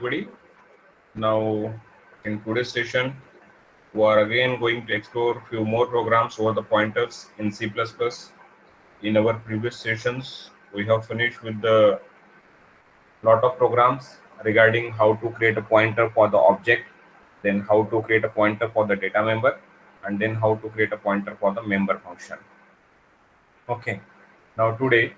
everybody. Now, in today's session, we are again going to explore few more programs over the pointers in C++. In our previous sessions, we have finished with the lot of programs regarding how to create a pointer for the object, then how to create a pointer for the data member, and then how to create a pointer for the member function. Okay. Now today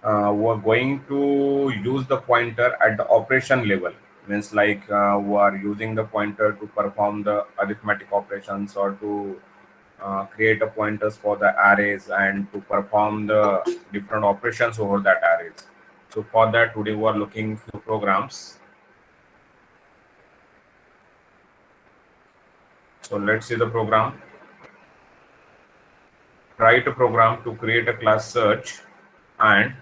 we're going to use the pointer at the operation level. Means like we are using the pointer to perform the arithmetic operations or to create a pointers for the arrays and to perform the different operations over that arrays. So for that today we are looking few programs. So let's see the program. Write a program to create a class search and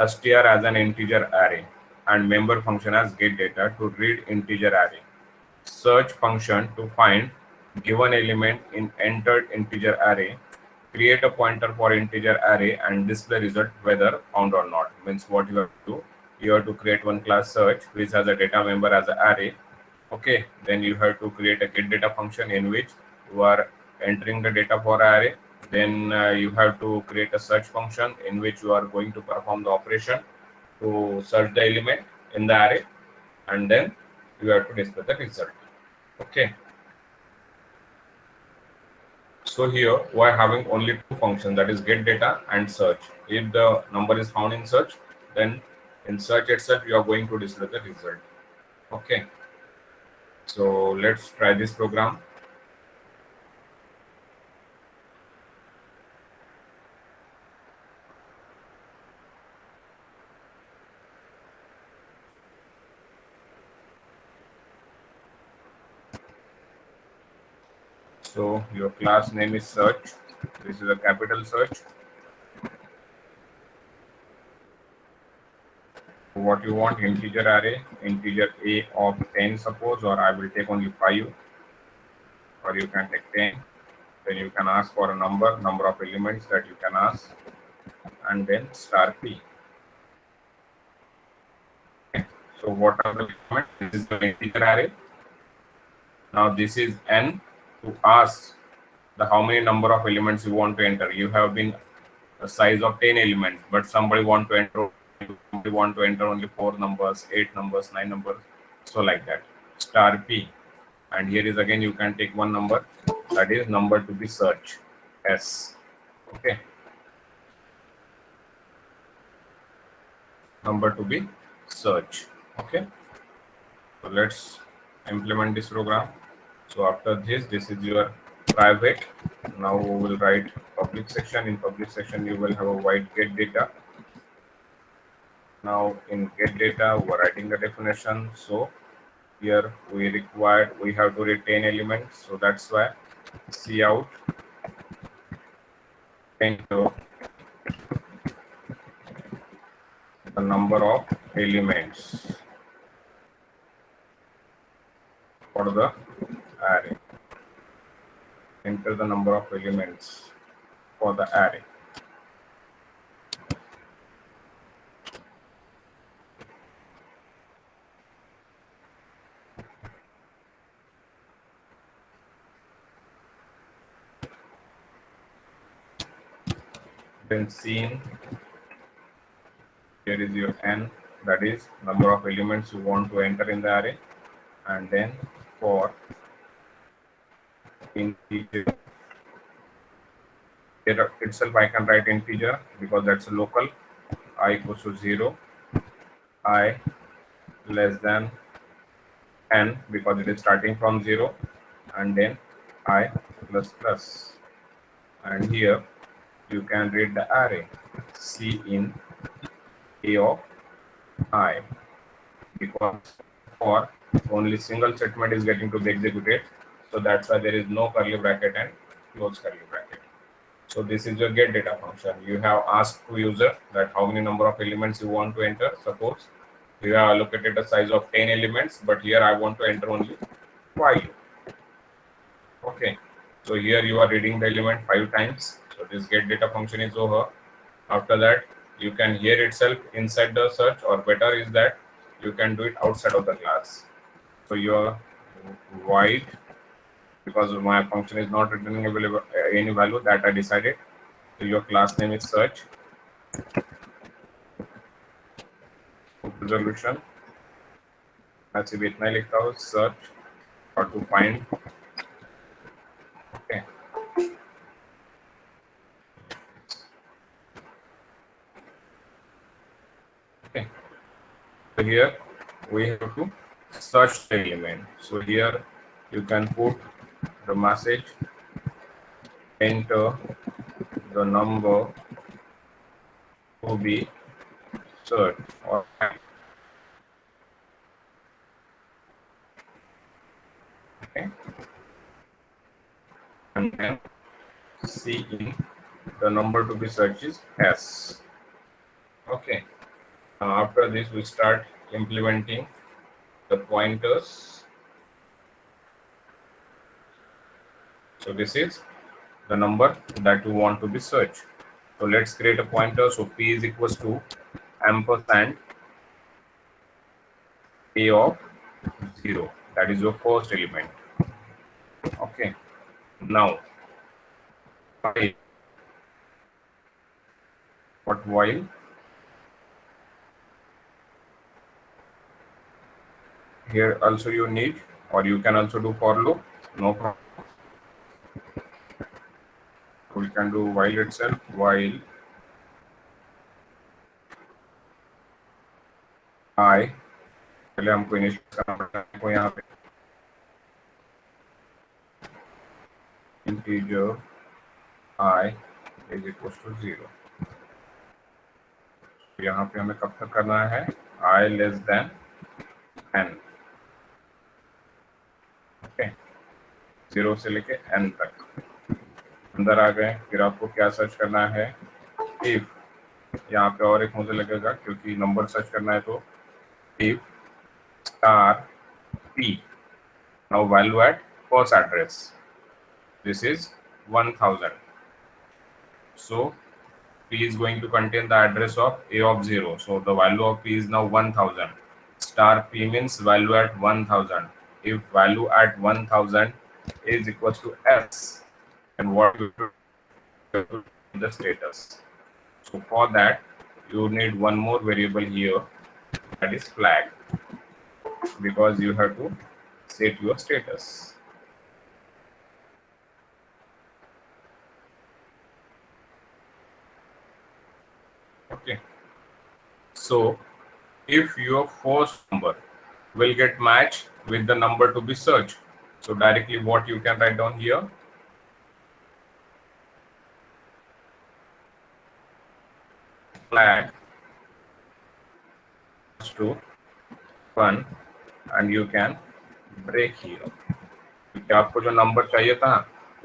str as an integer array and member function as getData to read integer array. Search function to find given element in entered integer array. Create a pointer for integer array and display result whether found or not. Means what you have to do, you have to create one class search which has a data member as an array. Okay, then you have to create a getData function in which you are entering the data for array. Then you have to create a search function in which you are going to perform the operation to search the element in the array, and then you have to display the result. Okay, so here we are having only two functions, that is getData and search. If the number is found in search, then in search itself you are going to display the result. Okay, so let's try this program. So your class name is search. This is a capital search. What you want, integer array, integer a of 10 suppose, or I will take only 5, or you can take 10. Then you can ask for a number of elements that you can ask, and then star p. Okay. So what are the elements? This is the integer array. Now this is n to ask the how many number of elements you want to enter. You have been a size of 10 elements, but somebody want to enter only 4 numbers, 8 numbers, 9 numbers, so like that. Star p, and here is again you can take one number, that is number to be search, s. Okay, number to be search. Okay, so let's implement this program. So after this is your private. Now we will write public section. In public section you will have a void getData. Now in getData we're writing the definition. So here we have to read 10 elements, so that's why cout enter the number of elements for the array. Enter the number of elements for the array. Then scene, here is your n, that is number of elements you want to enter in the array, and then for integer, here itself I can write integer because that's a local. I equals to 0, I less than n because it is starting from 0, and then I plus plus, and here you can read the array C in A of I, because for only single statement is getting to be executed, so that's why there is no curly bracket and close curly bracket. So this is your getData function. You have asked to user that how many number of elements you want to enter. Suppose you have allocated a size of 10 elements, but here I want to enter only 5. Okay, so here you are reading the element 5 times. So this getData function is over. After that, you can hear itself inside the search, or better is that you can do it outside of the class. So your void, because my function is not returning available any value that I decided. So your class name is search. Resolution मैं सिर्फ इतना ही लिखता हूँ, search or to find. Okay. Okay. So here we have to search the element. So here you can put the message, enter the number to be searched, or okay, and then C in the number to be searched is S. Okay. Now after this we start implementing the pointers. So this is the number that you want to be searched. So let's create a pointer. So P is equals to ampersand A of 0. That is your first element. Okay. Now, while here also you need, or you can also do for loop, no problem. We can do while itself, while I, पहले हमको initialise करना पड़ता है, हमको यहाँ पे integer I is equals to 0. यहाँ पे हमें कब तक करना है, I less than n. Okay, 0 से लेके n तक अंदर आ गए. फिर आपको क्या सर्च करना है, if, यहाँ पे और एक मुझे लगेगा क्योंकि नंबर सर्च करना है, तो if star p, now value at first address, this is 1000. So p is going to contain the address of a of 0. So the value of p is now 1000. Star p means value at 1000. If value at 1000 is equals to s, then what you do the status. So for that you need one more variable here, that is flag, because you have to set your status. Okay. So if your first number will get matched with the number to be searched, so directly what you can write down here, flag to 1, and you can break here. क्योंकि आपको जो number चाहिए था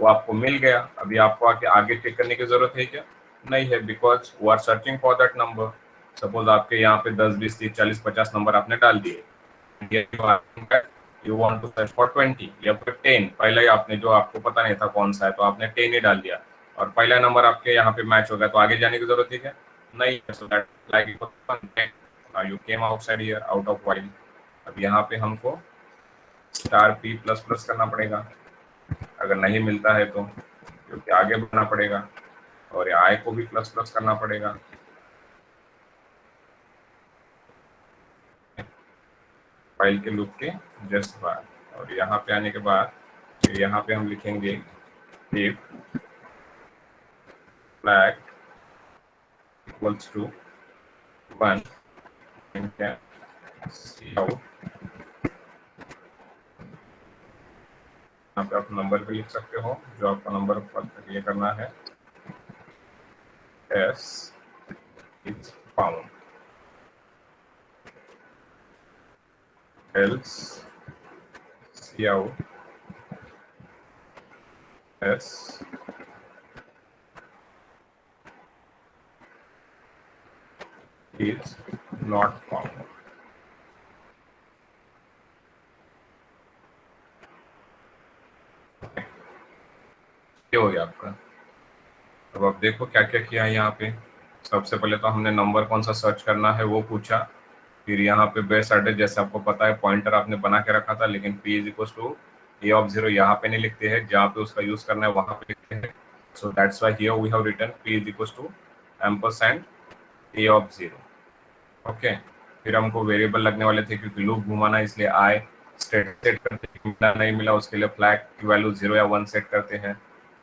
वो आपको मिल गया, अभी आपको आगे चेक करने की जरूरत है क्या, नहीं है, because you are searching for that number. Suppose आपके यहाँ पे 10, 20, 30, 40, 50 नंबर आपने डाल दिए, you want to search for 20 या फिर 10. पहले ही आपने, जो आपको पता नहीं था कौन सा है, तो आपने 10 ही डाल दिया और पहला नंबर आपके यहाँ पे मैच हो गया, तो आगे जाने की जरूरत है क्या, नहीं है. So that like you came outside here, out of while. अब यहाँ पे हमको स्टार p प्लस प्लस करना पड़ेगा, अगर नहीं मिलता है तो, क्योंकि आगे बढ़ना पड़ेगा, और i को भी प्लस प्लस करना पड़ेगा. फाइल के लूप के जस्ट बाद, और यहाँ पे आने के बाद फिर यहाँ पे हम लिखेंगे if flag equals to 1, see out. यहाँ पे आप नंबर भी लिख सकते हो, जो आपका नंबर ये करना है, S is found, else cout S is not found. ये हो गया आपका. अब आप देखो क्या क्या किया है यहाँ पे. सबसे पहले तो हमने नंबर कौन सा सर्च करना है वो पूछा, फिर यहाँ पे बेस एड्रेस जैसे आपको पता है पॉइंटर आपने बना के रखा था, लेकिन p is equal to A of 0 यहाँ पे नहीं लिखते हैं, जहाँ पे उसका यूज करना है वहां पे लिखते हैं। So that's why here we have written p is equal to ampersand A of 0। Okay, फिर हमको वेरिएबल लगने वाले थे क्योंकि लूप घुमाना, इसलिए आई सेट करते हैं, मिला नहीं मिला उसके लिए फ्लैग की वैल्यू 0 या 1 सेट करते हैं।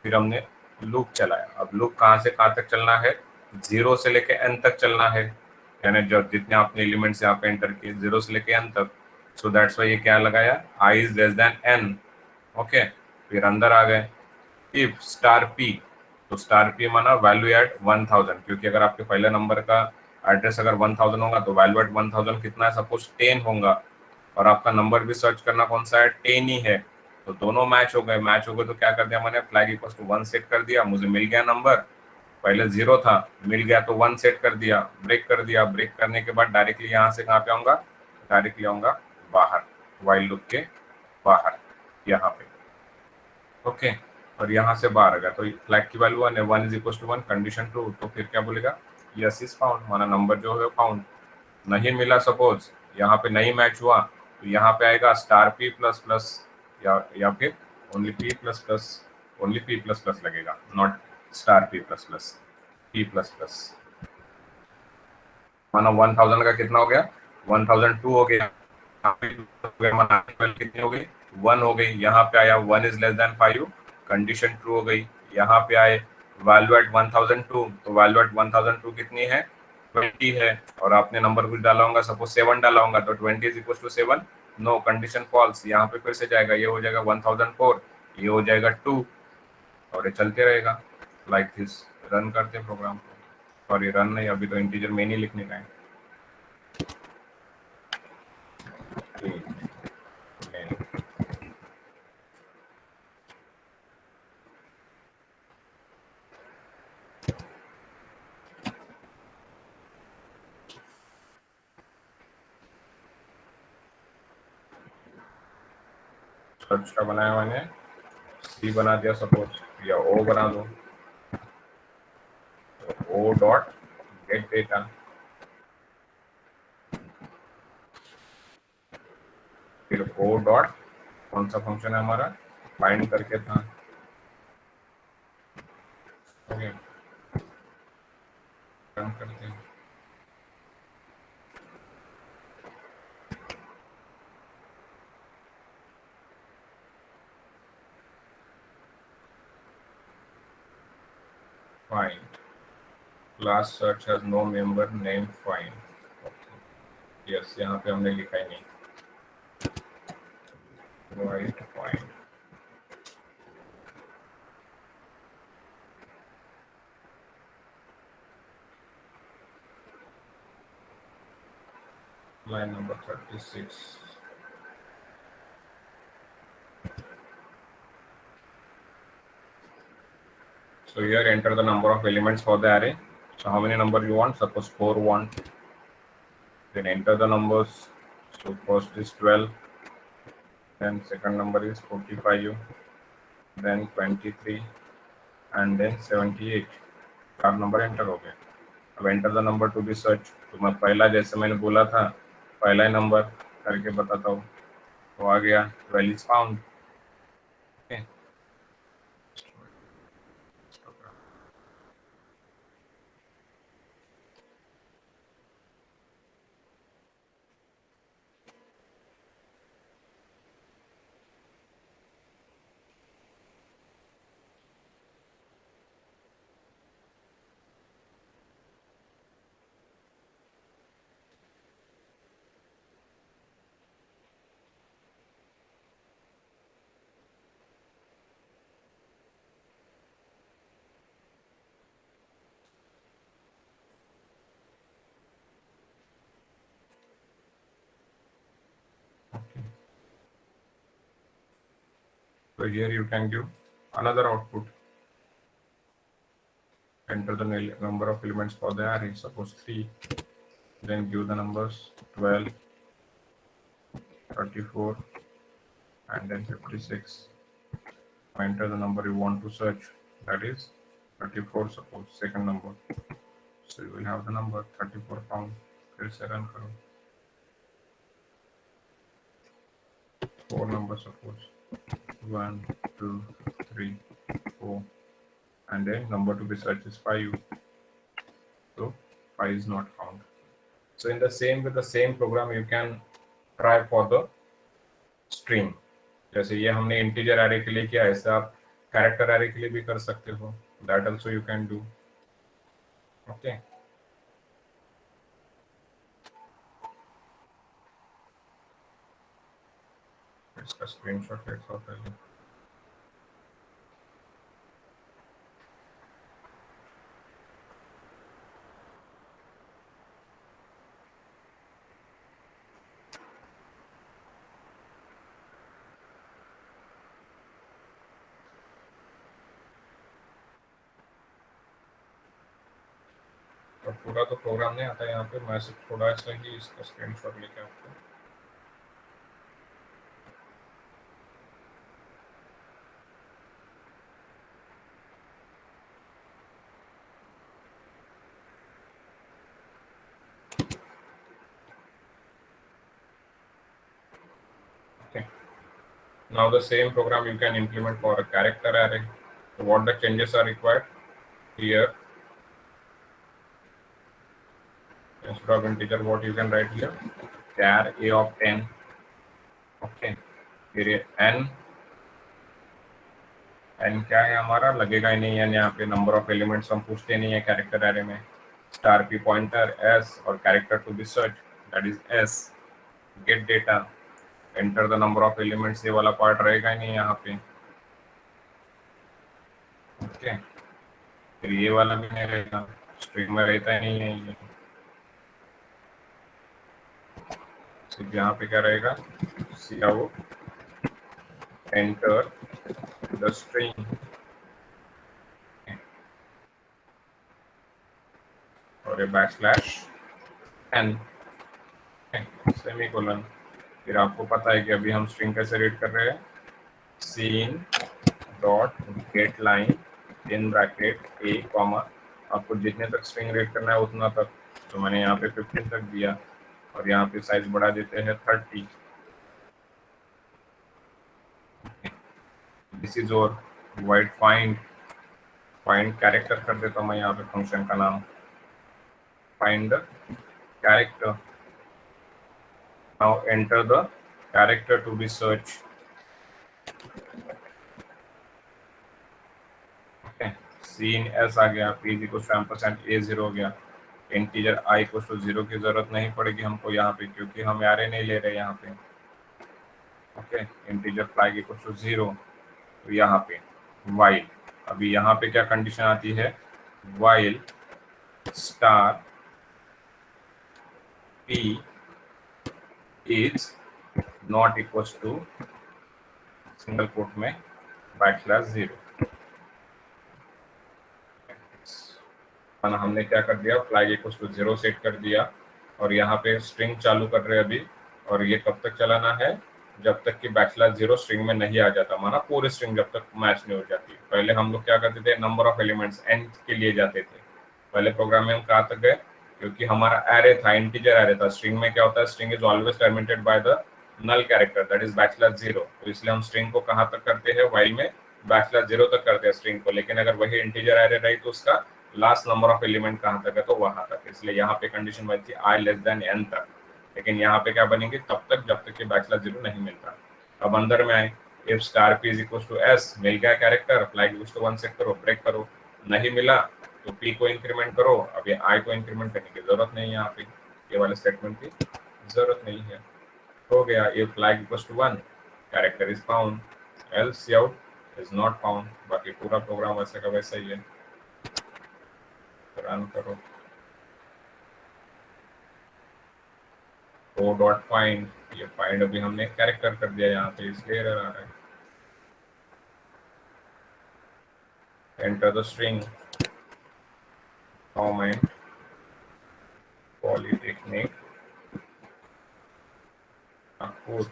फिर हमने लूप चलाया। अब लूप कहाँ से कहाँ तक चलना है, 0 से लेके n तक चलना है, यानी जब जितने आपने एलिमेंट्स यहाँ पे एंटर किए 0 से लेके n तक। सो दैट्स वाई ये क्या लगाया, i is less then n। Okay, फिर अंदर आ गए, इफ स्टार पी, तो स्टार पी माना वैल्यू एट 1000, क्योंकि अगर आपके पहले नंबर का एड्रेस अगर 1000 होगा तो वैल्यू एट 1000 कितना है, सपोज 10 होगा, और आपका नंबर भी सर्च करना कौन सा है, 10 ही है। तो दोनों मैच हो गए, मैच हो गए तो क्या कर दिया मैंने, फ्लैग इक्वल टू 1 सेट कर दिया, मुझे मिल गया नंबर, पहले 0 था, मिल गया तो 1 सेट कर दिया, ब्रेक कर दिया। ब्रेक करने के बाद डायरेक्टली यहाँ से कहाँ पे आऊंगा, डायरेक्टली आऊंगा बाहर, वाइल लूप के बाहर यहाँ पे। ओके, और यहाँ से बाहर आ गया तो फ्लैग की वैल्यू 1 है, 1 is equal to 1, condition true, तो फिर क्या बोलेगा, यस इज फाउंड, माना नंबर जो है फाउंड। नहीं मिला, सपोज यहाँ पे नहीं मैच हुआ, तो यहाँ पे आएगा स्टार पी प्लस प्लस, या फिर only P plus plus, only P plus plus लगेगा, not star P plus plus, P plus plus. माना 1000 का कितना हो गया, 1002 हो गया, यहाँ पे हो गया, माना कितनी हो गई, 1 हो गई। यहाँ पे आया 1 is less then 5, condition true हो गई। यहाँ पे आए वैल्यू एट 1002, तो वैल्यू एट 1002 कितनी है, 20 है, और आपने नंबर कुछ डाला होगा, सपोज 7 डाला होगा, तो 20 is equal to 7, no, condition false. यहाँ पे फिर से जाएगा, ये हो जाएगा 1004, ये हो जाएगा 2, और ये चलते रहेगा लाइक दिस। रन करते हैं प्रोग्राम को, सॉरी रन नहीं, अभी तो इंटीजर में नहीं लिखने का है। सर्च का बनाया मैंने, सी बना दिया सपोज, या ओ बना दो, ओ डॉट गेट डेटा, फिर ओ डॉट कौन सा फंक्शन है हमारा, फाइंड करके था। ओके, रन करते हैं। Find class search has no member name find, yes, यहाँ पे हमने लिखा ही नहीं, right find. line number 36, so here enter the number of elements for the array. So how many number you want, suppose 4 want, then enter the numbers. So first is 12, then second number is 45, then 23, and then 78, 4 number enter हो गए। अब enter the number to be search, तो मैं पहला जैसे मैंने बोला था पहला ही नंबर करके बताता हूँ, तो आ गया 12 is found. So here you can give another output. Enter the number of elements for the array, suppose 3. Then give the numbers 12, 34, and then 56. Enter the number you want to search, that is 34, suppose second number. So you will have the number 34 found. फिर से run करो, 4 numbers, suppose 1, 2, 3, 4, and then number to be searched is 5. So 5 is not found. So in the same with the same program you can try for the string. जैसे ये हमने integer array के लिए किया, ऐसा आप कैरेक्टर एरे के लिए भी कर सकते हो. That also you can do. Okay, इसका स्क्रीनशॉट लेता हूं पहले. और पूरा तो प्रोग्राम नहीं आता यहाँ पे, मैं सिर्फ थोड़ा सा ही इसका स्क्रीनशॉट लेके आपको. Okay. Now the same program you can implement for a character array. So what the changes are required here? Instead of integer, what you can write here? Char a of n. Okay. फिर n क्या है हमारा, लगेगा ही नहीं, n यहाँ पे number of elements हम पूछते नहीं है कैरेक्टर एरे में. स्टार p पॉइंटर s और character to be search that is s. Get data, enter the number of elements, ये वाला पार्ट रहेगा ही नहीं यहाँ पे. ओके, फिर ये वाला भी नहीं रहेगा, स्ट्रिंग में रहता ही नहीं है ये. सिर्फ यहाँ पे क्या रहेगा, cout एंटर द स्ट्रिंग और /n सेमीकोलन. फिर आपको पता है कि अभी हम स्ट्रिंग कैसे रीड कर रहे हैं. Cin dot get line in bracket a comma, आपको जितने तक स्ट्रिंग रीड करना है उतना तक. तो मैंने यहाँ पे 15 तक दिया और यहाँ पे साइज बढ़ा देते हैं 30. दिस इज और वाइड फाइंड कैरेक्टर कर देता हूँ मैं यहाँ पे फंक्शन का नाम find the character. Now enter the character to be searched. Okay, cin s आ गया, p = a0 हो गया. इंटीजर i = 0 की जरूरत नहीं पड़ेगी हमको यहाँ पे, क्योंकि हम एरे नहीं ले रहे यहाँ पे. Okay, integer flag = 0. तो यहाँ पे while, अभी यहाँ पे क्या कंडीशन आती है, while star p is not equals to single quote में /0. हमने क्या कर दिया, फ्लैग = 0 सेट कर दिया और यहाँ पे स्ट्रिंग चालू कर रहे हैं अभी. और ये कब तक चलाना है, जब तक कि /0 स्ट्रिंग में नहीं आ जाता, माना पूरी स्ट्रिंग जब तक मैच नहीं हो जाती. पहले हम लोग क्या करते थे, नंबर ऑफ एलिमेंट्स n के लिए जाते थे. पहले प्रोग्राम में हम कहाँ तक गए, क्योंकि हमारा एरे था, इंटीजर एरे था. स्ट्रिंग में क्या होता है, string is always terminated by the null character that is /0. तो इसलिए हम स्ट्रिंग को कहाँ तक करते हैं, व्हाइल में /0 तक करते हैं स्ट्रिंग को. लेकिन अगर वही इंटीजर एरे रही तो उसका लास्ट नंबर ऑफ एलिमेंट कहाँ तक है, तो वहां तक. इसलिए यहाँ पे कंडीशन बनती है i n तक. लेकिन यहाँ पे क्या बनेगी, तब तक जब तक कि /0 नहीं मिलता. अब अंदर में आए, इफ स्टार p = s, मिल गया कैरेक्टर, फ्लैग = 1 सेट करो, ब्रेक करो. नहीं मिला तो p को इंक्रीमेंट करो. अब ये i को इंक्रीमेंट करने की जरूरत नहीं है, यहाँ पे ये वाले स्टेटमेंट की जरूरत नहीं है. हो गया, ये flag = 1, character is found, else cout is not found. बाकी पूरा प्रोग्राम वैसे का वैसा ही है. रन करो. o.find, ये फाइंड अभी हमने कैरेक्टर कर दिया यहाँ पे, इसलिए एरर आ रहा है. Enter the string comment polytechnic Nagpur.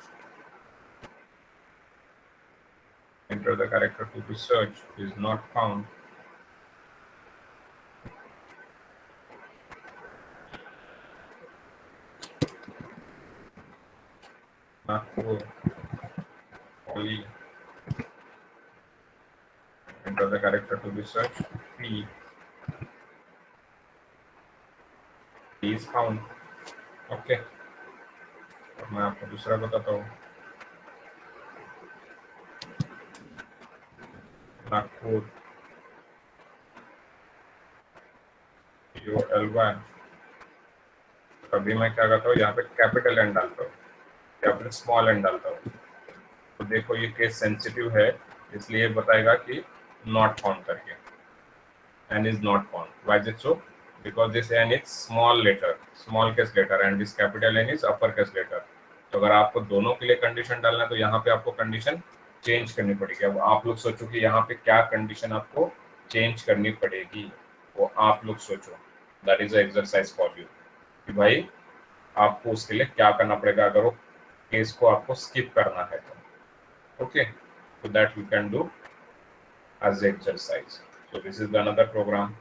Enter the character to be searched is not found. Nagpur. Lee. Enter the character to be searched. P. P is found. Okay. अब मैं आपको दूसरा बताता हूँ. नागपुर. ULY. अभी मैं क्या करता हूँ, यहाँ पे कैपिटल एन डालता हूँ या फिर स्मॉल एन डालता हूँ. तो देखो ये केस सेंसिटिव है, इसलिए बताएगा कि नॉट फाउंड करके. N is not found. Why is it so? Because this N is small letter, small case letter, and this capital N is upper case letter. तो अगर आपको दोनों के लिए कंडीशन डालना है तो यहाँ पे आपको कंडीशन चेंज करनी पड़ेगी. अब आप लोग सोचो कि यहाँ पे क्या कंडीशन आपको चेंज करनी पड़ेगी, वो आप लोग सोचो. That is exercise for you कि भाई आपको उसके लिए क्या करना पड़ेगा अगर वो केस को आपको स्किप करना है तो. Okay, so that we can do as exercise. So this is another program.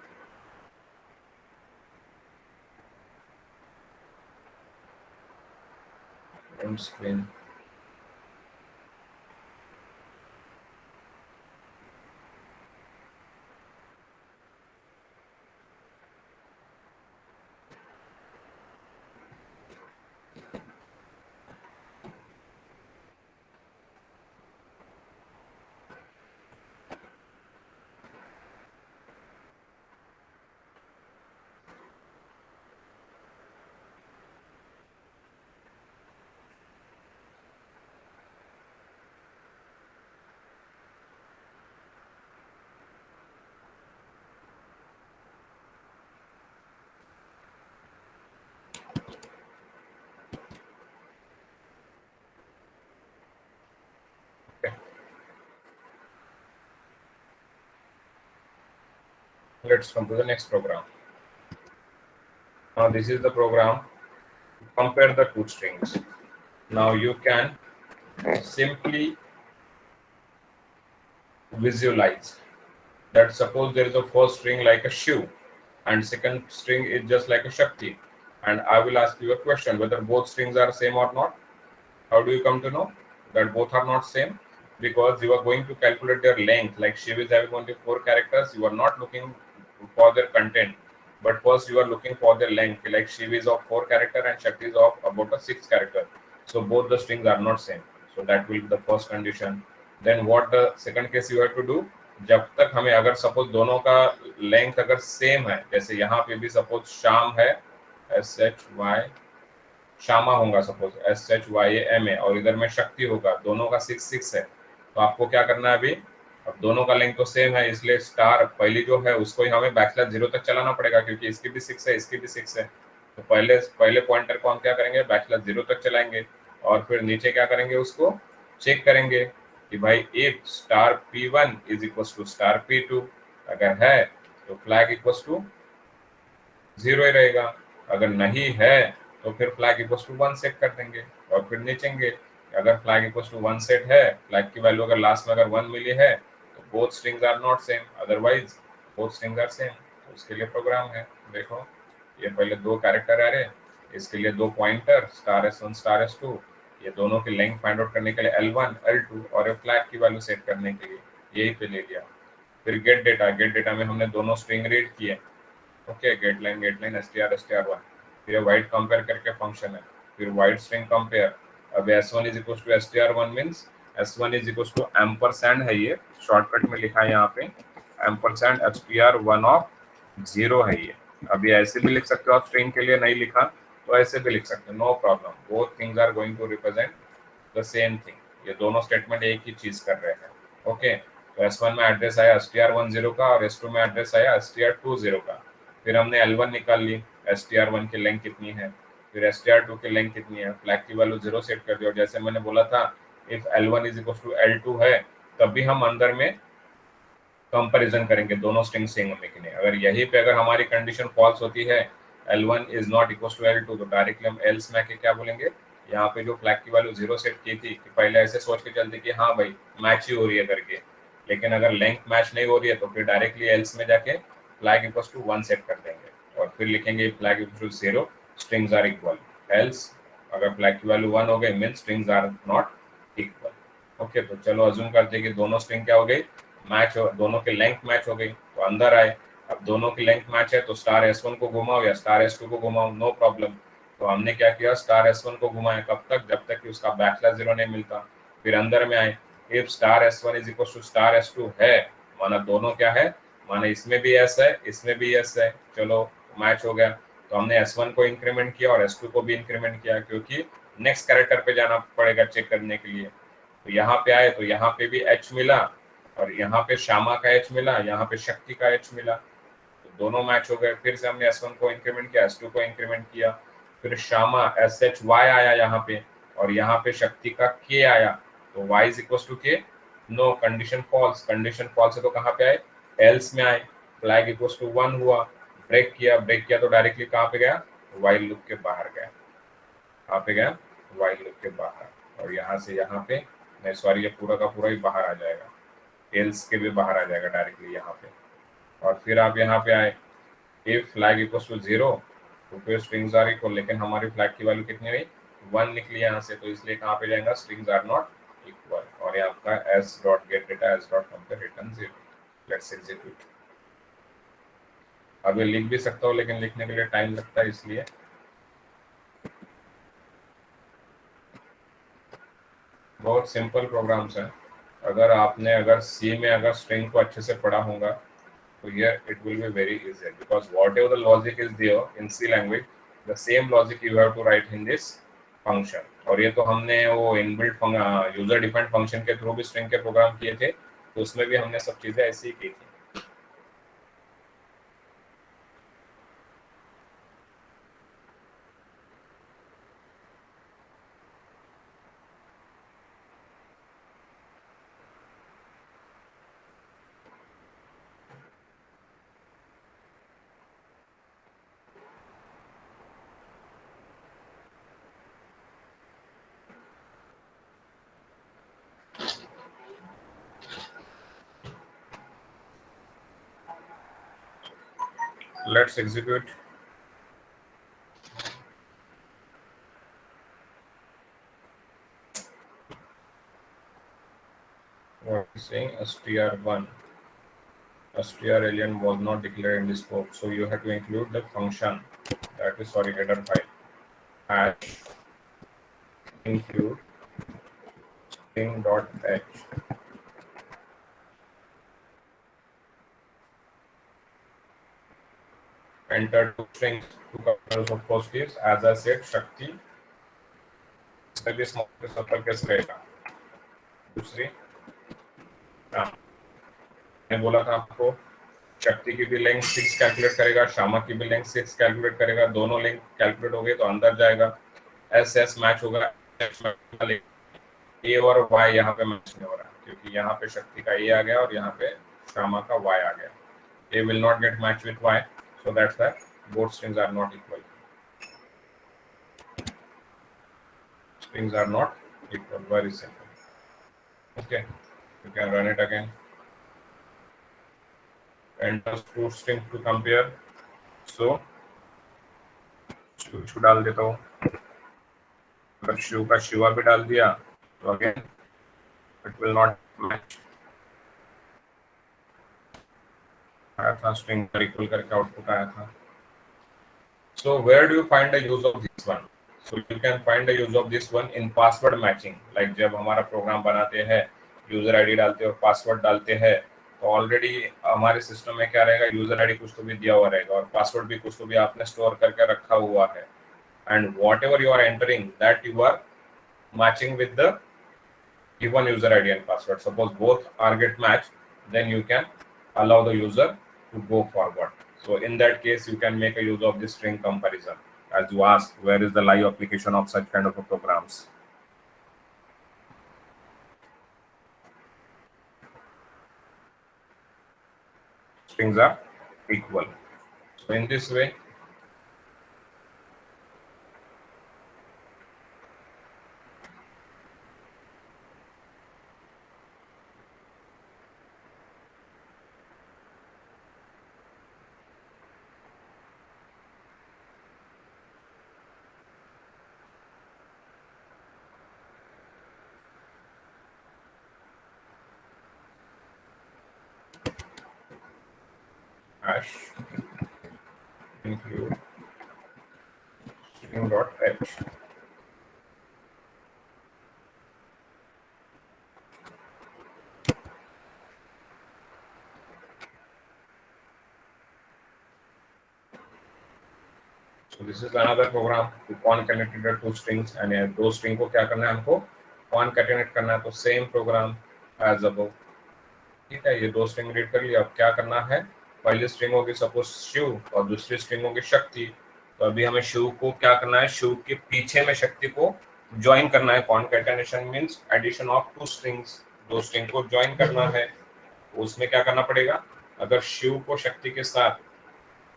On screen. Let's come to the next program. Now this is the program. Compare the two strings. Now you can simply visualize that suppose there is a first string like a Shiv and second string is just like a Shakti, and I will ask you a question whether both strings are same or not. How do you come to know that both are not same? Because you are going to calculate their length. Like Shiv is having only 4 characters, you are not looking for their content, but first you are looking for their length. Like Shiv is of 4 character and Shakti is of about a 6 character. So both the strings are not same. So that will be the first condition. Then what the second case you have to do? जब तक हमें अगर suppose दोनों का length अगर same है, जैसे यहाँ पे भी सपोज शाम है SHY, श्यामा होगा सपोज SHYAMA, और इधर में शक्ति होगा, दोनों का 6 है. तो आपको क्या करना है अभी, अब दोनों का लेंथ तो सेम है, इसलिए स्टार पहली जो है उसको ही हमें बैकस्लैश 0 तक चलाना पड़ेगा, क्योंकि इसकी भी 6 है, इसकी भी 6 है. तो पहले पॉइंटर को हम क्या करेंगे, बैकस्लैश 0 तक चलाएंगे, और फिर नीचे क्या करेंगे, उसको चेक करेंगे कि भाई if star P1 is equal to star P2, अगर है तो फ्लैग इक्वल टू 0 ही रहेगा, अगर नहीं है तो फिर फ्लैग इक्वल टू 1 सेट कर देंगे और फिर नीचेंगे. अगर फ्लैग इक्वल टू 1 सेट है, फ्लैग की वैल्यू अगर लास्ट में अगर 1 मिली है तो both strings are not same, otherwise both strings are same. तो उसके लिए प्रोग्राम है. देखो ये पहले 2 कैरेक्टर आ रहे, इसके लिए 2 pointer star S1 star S2, ये दोनों की लेंथ फाइंड आउट करने के लिए L1 L2 और फ्लैग की वैल्यू सेट करने के लिए यही पे ले लिया. फिर गेट डेटा में हमने दोनों स्ट्रिंग रीड किए. ओके, गेट लाइन str1, फिर वाइड कंपेयर करके फंक्शन है, फिर वाइड स्ट्रिंग कंपेयर. अब S1 is equal to str1 means S1 is equal to ampersand है, ये शॉर्टकट में लिखा है यहाँ पे एम्परसैंड str1 ऑफ 0 है ये. अब ये ऐसे भी लिख सकते हो आप, स्ट्रिंग के लिए नहीं लिखा तो ऐसे भी लिख सकते हो, no problem. Both things are going to represent the same thing. ये दोनों स्टेटमेंट एक ही चीज कर रहे हैं. ओके, तो S1 में एड्रेस आया str10 का और S2 में एड्रेस आया str20 का. फिर हमने L1 निकाल ली, str1 की लेंथ कितनी है, फिर str2 की लेंथ कितनी है, फ्लैग की वैल्यू 0 सेट कर दी. और जैसे मैंने बोला था if L1 is equal to L2 है, तब भी हम अंदर में कंपैरिजन करेंगे दोनों स्ट्रिंग सेम होने के लिए. अगर यहीं पे अगर हमारी कंडीशन फॉल्स होती है, L1 is not equal to L2, तो डायरेक्टली हम एल्स में के क्या बोलेंगे, यहाँ पे जो फ्लैग की वैल्यू 0 सेट की थी कि पहले ऐसे सोच के चलते कि हाँ भाई मैच ही हो रही है करके, लेकिन अगर लेंथ मैच नहीं हो रही है तो फिर डायरेक्टली एल्स में जाके फ्लैग इक्वल टू 1 सेट कर देंगे और फिर लिखेंगे flag equal to 0, strings are equal. Else अगर फ्लैग की वैल्यू 1 हो गई means strings are not equal. Okay, तो चलो अज्यूम करते हैं कि दोनों स्ट्रिंग क्या हो गई, मैच हो, दोनों की लेंथ मैच हो गई, तो अंदर आए। अब दोनों की लेंथ मैच है तो स्टार S1 को घुमाओ या स्टार S2 को घुमाओ, नो प्रॉब्लम। तो हमने क्या किया, स्टार S1 को घुमाया, कब तक, जब तक कि उसका बैकस्लैश जीरो नहीं मिलता। फिर अंदर में आए, if star S1 is equal to star S2 है, माना दोनों क्या है, माना इसमें भी S है इसमें भी S है, चलो मैच हो गया। तो हमने S1 को इंक्रीमेंट किया और S2 को भी इंक्रीमेंट किया, क्योंकि नेक्स्ट कैरेक्टर पे जाना पड़ेगा चेक करने के लिए। तो यहाँ पे आए तो यहाँ पे भी एच मिला, और यहाँ पे श्यामा का एच मिला, यहाँ पे शक्ति का एच मिला, तो दोनों मैच हो गए। फिर से हमने S1 को इंक्रीमेंट किया, S2 को इंक्रीमेंट किया, फिर श्यामा SHY आया यहाँ पे, और यहाँ पे शक्ति का K आया, तो Y is equal to K, no, condition false, condition false है तो कहाँ पे आए, एल्स में आए, फ्लैग इक्वल टू 1 हुआ, ब्रेक किया तो डायरेक्टली कहाँ पे गया, वाइल लूप के बाहर गया, कहाँ पे गया, वाइल लूप के बाहर। और यहाँ से यहाँ पे, नहीं सॉरी, ये पूरा का पूरा ही बाहर आ जाएगा, एल्स के भी बाहर आ जाएगा डायरेक्टली यहाँ पे। और फिर आप यहाँ पे आए, इफ फ्लैग इक्वल्स टू 0, तो फिर स्ट्रिंग्स आर इक्वल, लेकिन हमारी फ्लैग की वैल्यू कितनी रही, 1 निकली यहाँ से, तो इसलिए कहाँ पे जाएगा, स्ट्रिंग्स आर नॉट इक्वल, और ये आपका S dot get data S dot compare return 0। Let's execute. अब ये लिख भी सकता हूँ, लेकिन लिखने के लिए टाइम लगता है, इसलिए बहुत सिंपल प्रोग्राम्स है। अगर आपने अगर सी में अगर स्ट्रिंग को अच्छे से पढ़ा होगा, तो here it will be very easy, because whatever the logic is there in C language, the same logic you have to write in this function। और ये तो हमने वो इनबिल्ट यूजर डिफाइंड फंक्शन के थ्रू भी स्ट्रिंग के programme किए थे, तो उसमें भी हमने सब चीजें ऐसी ही की थी। Let's execute। What is saying, str1, str alien was not declared in the scope, so you have to include the function, that is, sorry, header file, hash include string.h, enter two strings, two counters of positives, as I said, Shakti, इसमें भी small case upper case रहेगा। दूसरी, हाँ, मैंने बोला था आपको, शक्ति की भी लेंथ 6 कैलकुलेट करेगा, श्यामा की भी लेंथ 6 कैलकुलेट करेगा, दोनों लेंथ कैलकुलेट हो गए तो अंदर जाएगा, एस एस मैच होगा, ए और वाई यहाँ पे मैच नहीं हो रहा, क्योंकि यहाँ पे शक्ति का ए आ गया और यहाँ पे श्यामा का वाई आ गया, A will not get match with Y, so that's why both strings are not equal, strings are not equal, very simple। Okay, you can run it again, enter two strings to compare, so Shiv डाल देता हूँ, अगर शिव का शिवा भी डाल दिया तो again it will not match, आया था स्ट्रिंग पर इक्वल करके आउटपुट आया था। So where do you find the use of this one? So you can find the use of this one in password matching, like जब हमारा programme बनाते हैं, यूजर आईडी डालते हैं और पासवर्ड डालते हैं, तो ऑलरेडी हमारे सिस्टम में क्या रहेगा, यूजर आईडी कुछ तो भी दिया हुआ रहेगा और पासवर्ड भी कुछ तो भी आपने स्टोर करके रखा हुआ है, and whatever you are entering, that you are matching with the given user ID and password. Suppose both are get matched, then you can allow the user to go forward. So in that case, you can make a use of this string comparison. As you asked, where is the live application of such kind of a programs? Strings are equal. So in this way, hash include string.h. So this is another program to concatenate the two strings and ये दो string को क्या करना है हमको concatenate करना है, तो same program as above. ठीक है, ये दो string रीड कर लिया. अब क्या करना है, पहली string होगी सपोज शिव और दूसरी string होगी शक्ति. तो अभी हमें शिव को क्या करना है, शिव के पीछे में शक्ति को ज्वाइन करना है. concatenation means addition of two strings, दो string को ज्वाइन करना है. उसमें क्या करना पड़ेगा, अगर शिव को शक्ति के साथ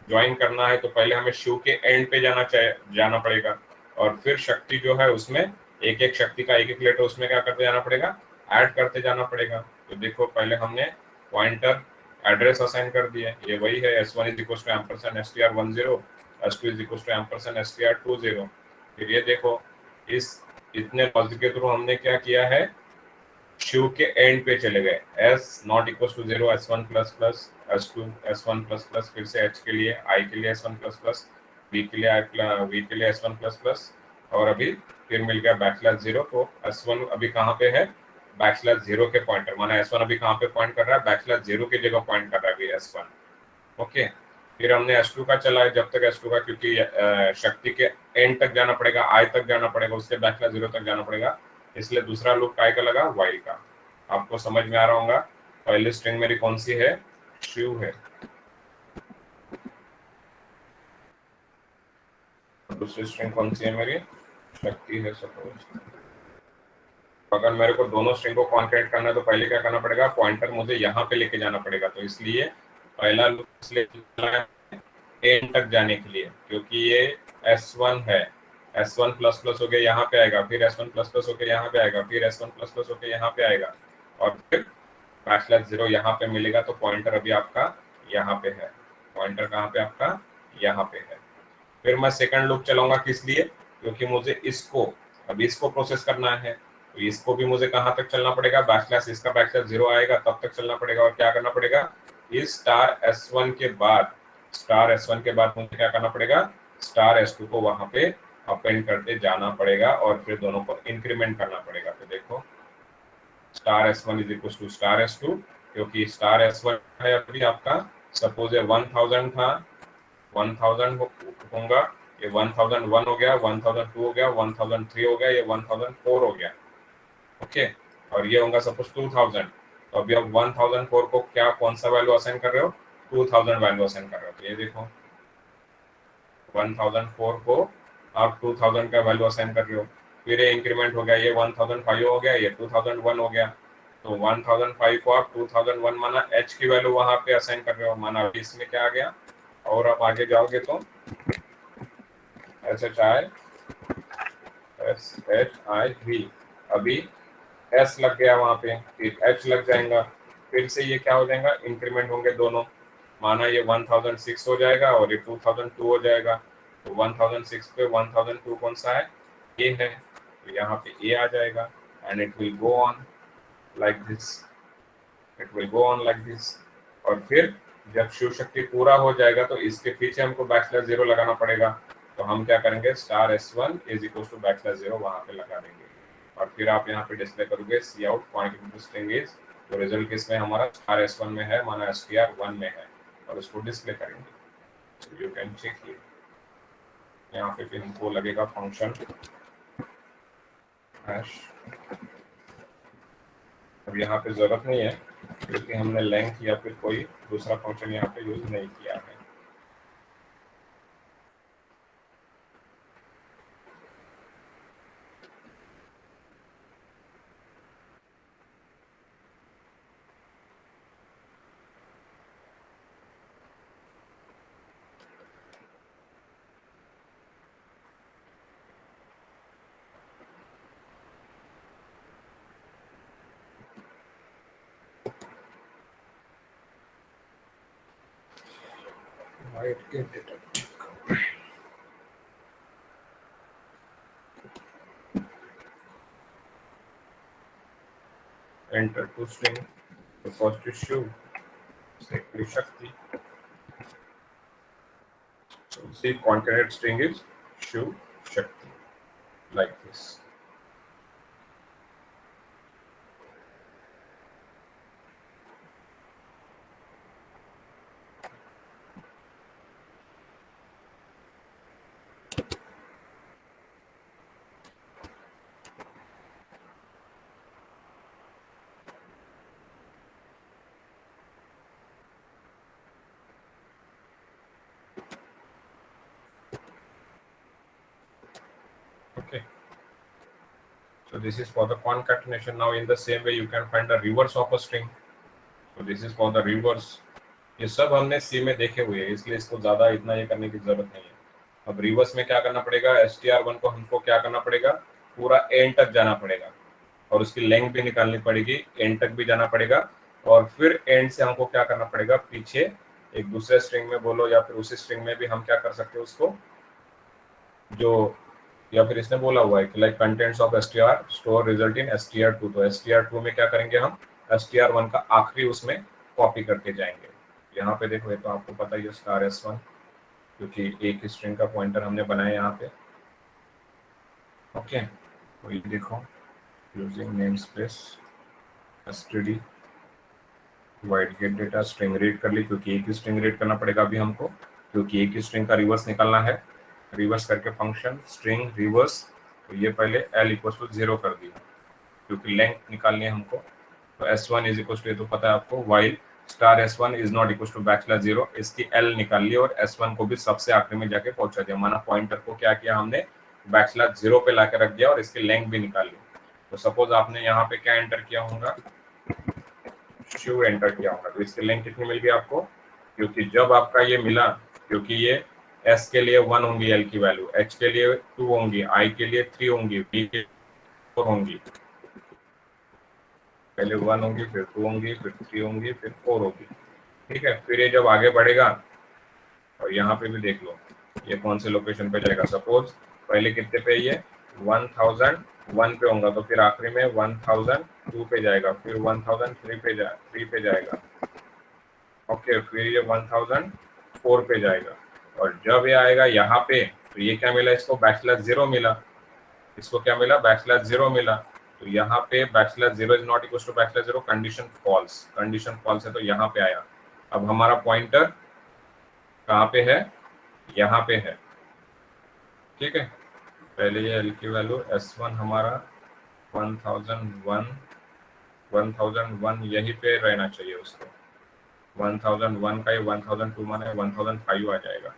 ज्वाइन करना है तो पहले हमें शिव के एंड पे जाना पड़ेगा और फिर शक्ति जो है उसमें एक एक शक्ति का एक एक लेटर उसमें क्या करते जाना पड़ेगा, ऐड करते जाना पड़ेगा. तो देखो पहले हमने पॉइंटर एड्रेस असाइन कर दिया, ये वही है s1 is equal to ampersand str10, s2 is equal to ampersand str20. फिर ये देखो इस इतने लॉजिक के थ्रू हमने क्या किया है, शिव के एंड पे चले गए. s not equal to 0, s1 plus plus, s2 s1 plus plus, फिर से h के लिए i के लिए s1 प्लस प्लस, v के लिए v के लिए s1 प्लस प्लस, और अभी फिर मिल गया बैकस्लैश 0. तो s1 अभी कहाँ पे है, बैकस्लैश 0 के पॉइंटर, माना s1 अभी कहाँ पे पॉइंट कर रहा है, बैकस्लैश 0 की जगह पॉइंट कर रहा है अभी s1. ओके, फिर हमने s2 का चलाया जब तक s2 का, क्योंकि शक्ति के एंड तक जाना पड़ेगा, i तक जाना पड़ेगा, उसके बैकस्लैश 0 तक जाना पड़ेगा, इसलिए दूसरा लूप काय का लगा, while का. आपको समझ में आ रहा होगा. पहली स्ट्रिंग मेरी कौन सी है, शिव है, दूसरी स्ट्रिंग कौन सी है मेरी, शक्ति है सपोज. अगर मेरे को दोनों स्ट्रिंग को कॉन्कैटेनेट करना है तो पहले क्या करना पड़ेगा, पॉइंटर मुझे यहाँ पे लेके जाना पड़ेगा. तो इसलिए पहला लूप इसलिए एंड तक जाने के लिए, क्योंकि ये s1 है, s1 प्लस प्लस होके यहाँ पे आएगा, फिर s1 प्लस प्लस होके यहाँ पे आएगा, फिर s1 प्लस प्लस होके यहाँ पे आएगा, और फिर बैकस्लैश 0 यहाँ पे मिलेगा. तो पॉइंटर अभी आपका यहाँ पे है, पॉइंटर कहाँ पे आपका, यहाँ पे है. फिर मैं सेकंड लूप चलाऊंगा, किस लिए, क्योंकि मुझे इसको अभी इसको प्रोसेस करना है. तो इसको भी मुझे कहाँ तक चलना पड़ेगा, बैकस्लैश इसका बैकस्लैश 0 आएगा तब तक चलना पड़ेगा. और क्या करना पड़ेगा, इस स्टार s1 के बाद, स्टार s1 के बाद मुझे क्या करना पड़ेगा, स्टार s2 को वहां पे अपेंड करते जाना पड़ेगा और फिर दोनों को इंक्रीमेंट करना पड़ेगा. तो देखो star s1 is equal to star s2, क्योंकि स्टार s1 है अभी आपका, सपोज ये 1000 था, 1000 होगा, ये 1001 हो गया, 1002 हो गया, 1003 हो गया, ये 1004 हो गया. ओके, और ये होगा सपोज 2000. तो अभी आप 1004 को क्या कौन सा वैल्यू असाइन कर रहे हो, 2000 वैल्यू असाइन कर रहे हो. तो ये देखो 1004 को आप 2000 का वैल्यू असाइन कर रहे हो. फिर ये इंक्रीमेंट हो गया, ये 1005 हो गया, ये 2001 हो गया. तो 1005 को आप 2001 माना h की वैल्यू वहां पे असाइन कर रहे हो, माना अभी इसमें क्या आ गया. और आप आगे जाओगे तो SHIV, अभी S लग गया वहां पे, फिर H लग जाएगा, फिर से ये क्या हो जाएगा, इंक्रीमेंट होंगे दोनों. माना ये 1006 हो जाएगा और ये 2002 हो जाएगा. तो 1006 पे 1002 कौन सा है, ये है, तो यहाँ पे A आ जाएगा. And it will go on like this, it will go on like this. और फिर जब शिव शक्ति पूरा हो जाएगा तो इसके पीछे हमको बैकस्लैश 0 लगाना पड़ेगा. तो हम क्या करेंगे, star s1 is equal to backslash 0 वहां पे लगा देंगे और फिर आप यहाँ पे डिस्प्ले करोगे सी आउट क्वांटिटी स्ट्रिंग इज. तो रिजल्ट किसमें हमारा स्टार s1 में है, माना str1 में है, और उसको डिस्प्ले करेंगे. तो यू कैन चेक हियर, यहाँ पे भी हमको लगेगा फंक्शन हैश. अब यहाँ पे जरूरत नहीं है क्योंकि हमने लेंथ या फिर कोई दूसरा फंक्शन यहाँ पे यूज नहीं किया है. Enter to string, the first is Shiv, second is Shakti. So see, concatenate string is Shiv Shakti, like this. Okay. So this is for the concatenation. Now in the same way you can find the reverse of a string. So this is for the reverse. ये सब हमने सी में देखे हुए हैं, इसलिए इसको ज्यादा इतना ये करने की जरूरत नहीं है. अब रिवर्स में क्या करना पड़ेगा, str1 को हमको क्या करना पड़ेगा, पूरा एंड तक जाना पड़ेगा और उसकी लेंथ भी निकालनी पड़ेगी, एंड तक भी जाना पड़ेगा और फिर एंड से हमको क्या करना पड़ेगा, पीछे एक दूसरे स्ट्रिंग में बोलो या फिर उसी स्ट्रिंग में भी हम क्या कर सकते हैं उसको, जो या फिर इसने बोला हुआ है कि like contents of str store result in str2, तो str2 में क्या करेंगे हम, str1 का आखिरी उसमें कॉपी करके जाएंगे. यहाँ पे देखो, ये तो आपको पता ही है स्टार s1, क्योंकि एक स्ट्रिंग का पॉइंटर हमने बनाया यहाँ पे. ओके, तो ये देखो, using name space std wide gate data string read कर ली, क्योंकि एक ही स्ट्रिंग रीड करना पड़ेगा अभी हमको, क्योंकि एक ही स्ट्रिंग का रिवर्स निकालना है. रिवर्स करके फंक्शन स्ट्रिंग रिवर्स, तो ये पहले l इक्वल टू 0 कर दिया क्योंकि लेंथ निकालनी है हमको. तो s1 इज इक्वल टू, ये तो पता है आपको, while star s1 is not equal to backslash 0, इसकी l निकाल ली और s1 को भी सबसे आखिरी में जाके पहुंचा दिया. माना पॉइंटर को क्या किया हमने, बैकस्लैश 0 पे लाके रख दिया और इसकी लेंथ भी निकाल ली. तो सपोज आपने यहाँ पे क्या एंटर किया होगा, शिव एंटर किया होगा, तो इसकी लेंथ कितनी मिल गई आपको, क्योंकि जब आपका ये मिला, क्योंकि ये s के लिए 1 होंगी l की वैल्यू, h के लिए 2 होंगी, i के लिए 3 होंगी, v के 4 होंगी, पहले 1 होंगी, फिर 2 होंगी, फिर 3 होंगी, फिर 4 होगी. ठीक है, फिर ये जब आगे बढ़ेगा, और यहाँ पे भी देख लो ये कौन से लोकेशन पे जाएगा. सपोज पहले कितने पे, ये 1001 पे होगा, तो फिर आखिरी में 1002 पे जाएगा, फिर 1003 पे जाएगा. ओके, फिर ये 1004 पे जाएगा, और जब ये आएगा यहाँ पे, तो ये क्या मिला इसको, बैकस्लैश 0 मिला. इसको क्या मिला, बैकस्लैश 0 मिला. तो यहाँ पे backslash 0 is not equal to backslash 0, condition false, condition false है, तो यहाँ पे आया. अब हमारा पॉइंटर कहाँ पे है, यहाँ पे है. ठीक है, पहले ये l की वैल्यू s1 हमारा 1001 यहीं पे रहना चाहिए उसको. 1001 का ही 1002 माने 1005 आ जाएगा,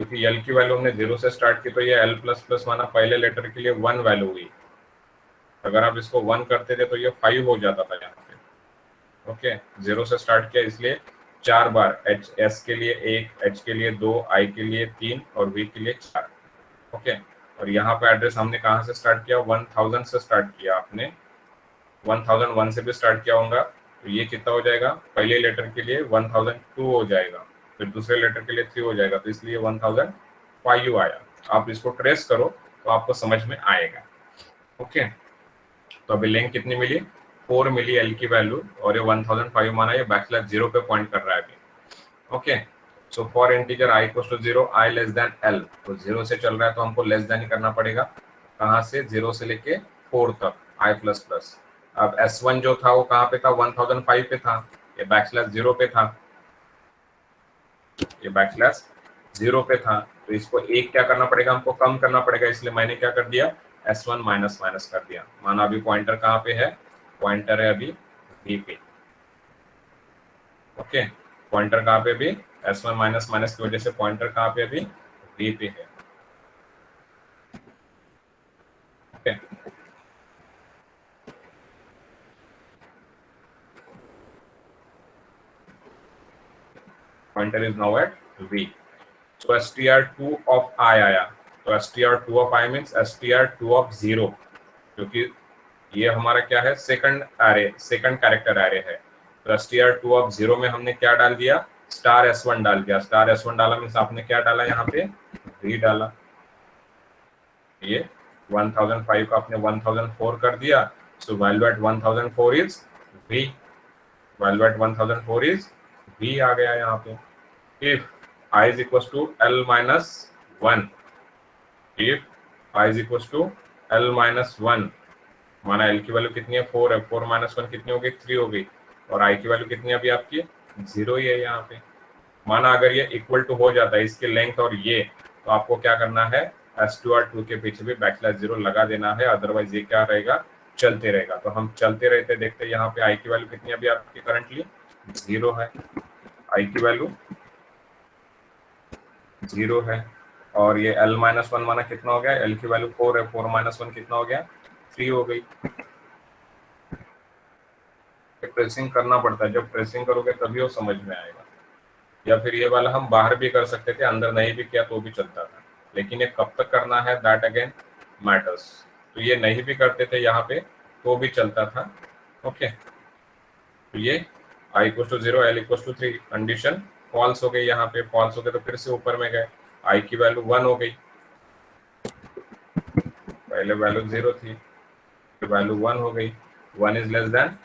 क्योंकि l की वैल्यू हमने 0 से स्टार्ट की, तो ये l प्लस प्लस माना पहले लेटर के लिए 1 वैल्यू हुई. अगर आप इसको 1 करते थे तो ये 5 हो जाता था यहाँ पे. ओके, 0 से स्टार्ट किया, इसलिए 4 बार s के लिए 1, h के लिए 2, i के लिए 3 और v के लिए 4. ओके, और यहाँ पे एड्रेस हमने कहाँ से स्टार्ट किया, 1000 से स्टार्ट किया आपने, 1001 से भी स्टार्ट किया होगा, तो ये कितना हो जाएगा, पहले लेटर के लिए 1002 हो जाएगा, फिर दूसरे लेटर के लिए 3 हो जाएगा, तो इसलिए 1005 आया. आप इसको ट्रेस करो तो आपको समझ में आएगा. ओके, तो अभी लेंथ कितनी मिली, 4 मिली l की वैल्यू, और ये 1005 माना, ये बैकस्लैश 0 पे पॉइंट कर रहा है अभी. Okay, so for integer i equal to 0, i less than l, तो 0 से चल रहा है तो हमको लेस देन ही करना पड़ेगा. कहाँ से, 0 से लेके 4 तक i प्लस प्लस. अब s1 जो था वो कहाँ पे था, 1005 पे था, ये बैकस्लैश 0 पे था, ये बैकस्लैश 0 पे था, तो इसको एक क्या करना पड़ेगा, हमको कम करना पड़ेगा, इसलिए मैंने क्या कर दिया, s1 माइनस माइनस कर दिया. माना अभी पॉइंटर कहाँ पे है, पॉइंटर है अभी v पे. ओके, पॉइंटर कहाँ पे भी, s1 माइनस माइनस की वजह से पॉइंटर कहाँ पे अभी, v पे है. Okay, pointer is now at v. So str2 of I आया, तो str2 of I means str2 of 0, क्योंकि ये हमारा क्या है, second array, second character array है. तो str2 of 0 में हमने क्या डाल दिया, स्टार s1 डाल दिया. स्टार s1 डाला मीन्स आपने क्या डाला, यहाँ पे v डाला. ये 1005 का आपने 1004 कर दिया, so value at 1004 is v, value at 1004 is v आ गया यहाँ पे. If I is equal to L minus one, if I is equal to L minus one, माना एल की वैल्यू कितनी है, 4 है, 4 माइनस वन कितनी हो गई, 3 हो गई, और आई की वैल्यू कितनी है अभी आपकी, 0 ही है यहाँ पे। माना अगर ये इक्वल टू हो जाता है इसकी लेंथ और ये, तो आपको क्या करना है, S2R2 के पीछे भी बैकस्लैश 0 लगा देना है, अदरवाइज ये क्या रहेगा, चलते रहेगा। तो हम चलते रहते देखते, यहाँ पे आई की वैल्यू कितनी है अभी आपकी करंटली 0 है, आई की वैल्यू 0 है, और ये L माइनस वन माना कितना हो गया, L की वैल्यू 4 है, 4 माइनस वन कितना हो गया, 3 हो गई। प्रेसिंग करना पड़ता है, जब प्रेसिंग करोगे तभी वो समझ में आएगा। या फिर ये वाला हम बाहर भी कर सकते थे, अंदर नहीं भी किया तो भी चलता था, लेकिन ये कब तक करना है, दैट अगेन मैटर्स। तो ये नहीं भी करते थे यहाँ पे तो भी चलता था। ओके, तो ये I equal to 0, L equal to 3, condition false हो गई, यहाँ पे फॉल्स हो गए तो फिर से ऊपर में गए, आई की वैल्यू 1 हो गई, पहले वैल्यू 0 थी, फिर वैल्यू 1 हो गई, 1 is less than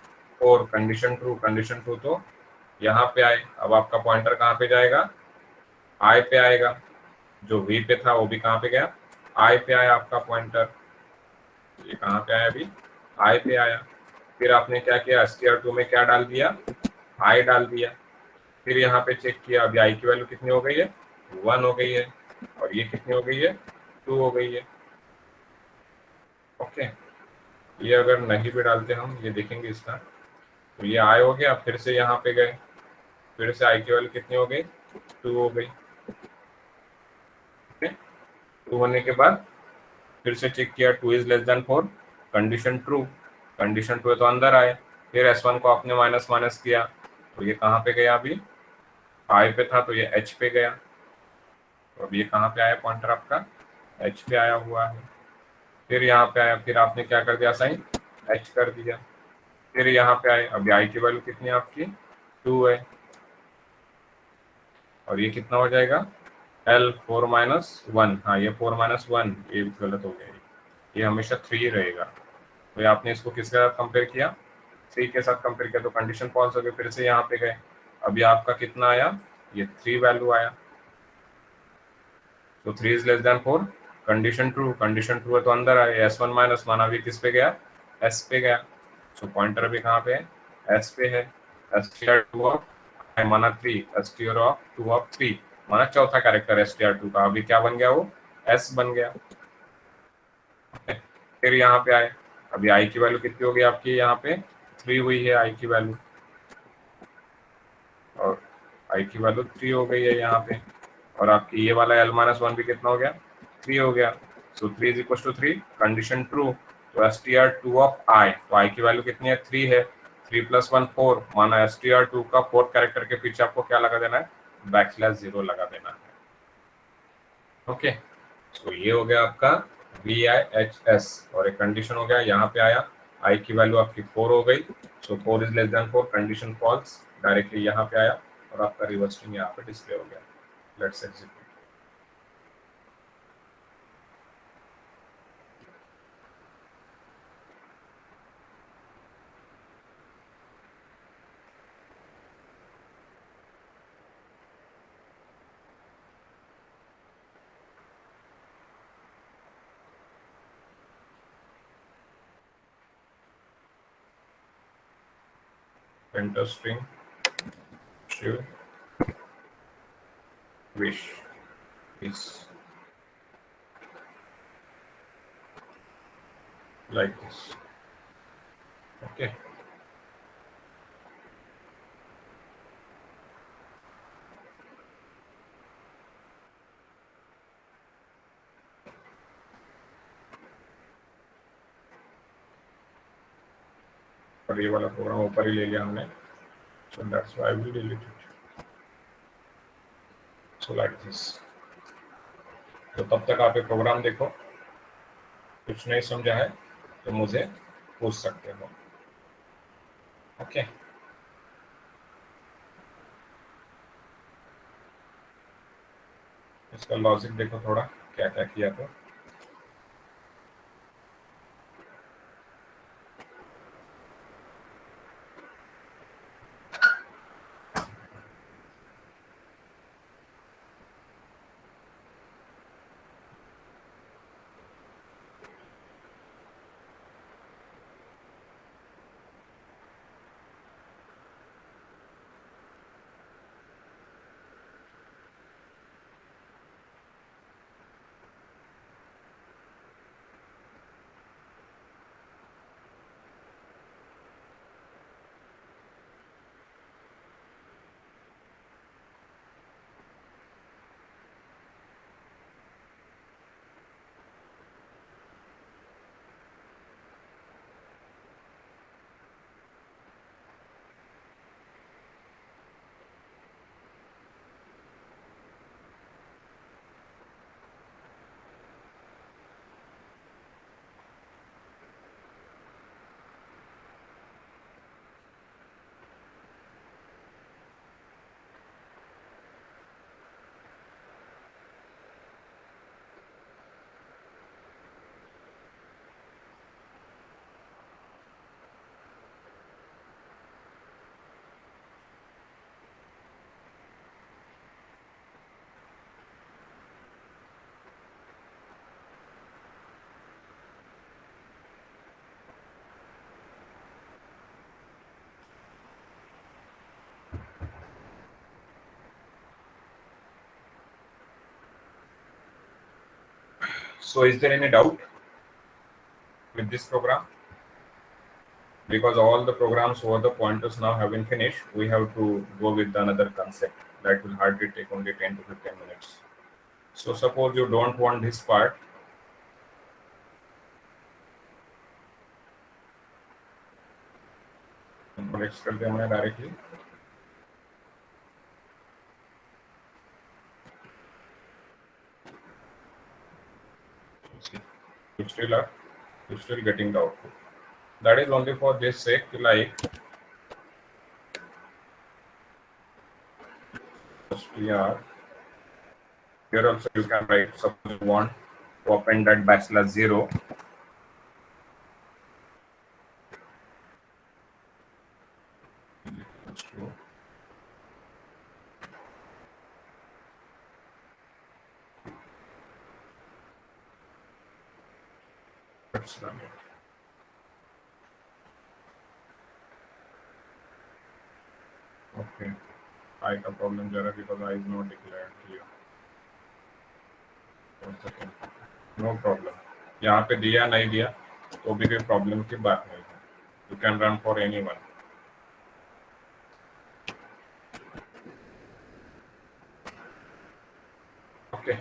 4, condition true, condition true तो यहाँ पे आए। अब आपका पॉइंटर कहाँ पे जाएगा, आई पे आएगा, जो वी पे था वो भी कहाँ पे गया, आई पे आया आपका पॉइंटर, ये कहाँ पे आया अभी, आई पे आया। फिर आपने क्या किया, str2 में क्या डाल दिया, आई डाल दिया, फिर यहाँ पे चेक किया, अभी आई की वैल्यू कितनी हो गई है, 1 हो गई है, और ये कितनी हो गई है, 2 हो गई है। ओके, ये अगर नहीं भी डालते हम, ये देखेंगे इसका, तो ये आई हो गया, फिर से यहाँ पे गए, फिर से आई की वैल्यू कितनी हो गई, 2 हो गई। 2 होने के बाद फिर से चेक किया, 2 is less than 4, condition true, condition true है तो अंदर आए, फिर S1 को आपने माइनस माइनस किया, तो ये कहाँ पे गया, अभी आई पे था तो ये H पे गया, तो अब ये कहाँ पे आया पॉइंटर आपका, H पे आया हुआ है। फिर यहाँ पे आया, फिर आपने क्या कर दिया, साइन H कर दिया, फिर यहाँ पे आए, अभी आई की वैल्यू कितनी है आपकी, 2 है, और ये कितना हो जाएगा, L 4 माइनस वन, हाँ ये 4 माइनस वन, ये गलत हो गया, ये हमेशा 3 रहेगा। तो ये आपने इसको किसके साथ कंपेयर किया, 3 के साथ कंपेयर किया, तो कंडीशन फॉल्स हो गई, फिर से यहाँ पे गए, अभी आपका कितना आया, ये 3 वैल्यू आया, तो 3 is less than 4, condition true, condition true है तो अंदर आए, S1 माइनस माना अभी किस पे गया, S पे गया, सो पॉइंटर अभी कहाँ पे है, S पे है, str2 ऑफ माना 3, str2 ऑफ 3 माना चौथा कैरेक्टर str2 का, अभी क्या बन गया, वो S बन गया। फिर यहाँ पे आए, अभी आई की वैल्यू कितनी होगी आपकी, यहाँ पे 3 हुई है आई की वैल्यू, और आई की वैल्यू 3 हो गई है यहाँ पे, और आपकी ये वाला L माइनस वन भी कितना हो गया, 3 हो गया, so 3 is equal to 3, condition true, तो str2 ऑफ आई, तो आई की वैल्यू कितनी है, 3 है, 3 प्लस 1 4, माना str2 का फोर्थ कैरेक्टर के पीछे आपको क्या लगा देना है, बैकस्लैश 0 लगा देना है। ओके, तो ये हो गया आपका VIHS, और एक कंडीशन हो गया, यहाँ पे आया, आई की वैल्यू आपकी 4 हो गई, so 4 is less than 4, condition false, directly यहाँ पे आया, और आपका रिवर्स स्ट्रिंग यहाँ पे डिस्प्ले हो गया। Let's execute. Enter string Shiv wish is like this. Okay, और ये वाला प्रोग्राम ऊपर ही ले लिया हमने, so that's why I will delete it. So like this. तो तब तक आप ये प्रोग्राम देखो, कुछ नहीं समझा है तो मुझे पूछ सकते हो। ओके, इसका लॉजिक देखो थोड़ा क्या क्या किया, तो So is there any doubt with this program? Because all the programs over the pointers now have been finished, we have to go with another concept that will hardly take only 10 to 15 minutes. So suppose you don't want this part, let's कर दे हमने directly. See, you still getting the output. That is only for this sake, like str. Here also you can write, suppose you want to append that \0. Let's run it. Okay, I का problem जरा because I is not declared here. No problem. यहाँ पे दिया नहीं दिया तो भी कोई प्रॉब्लम की बात नहीं है. You can run for anyone. Okay.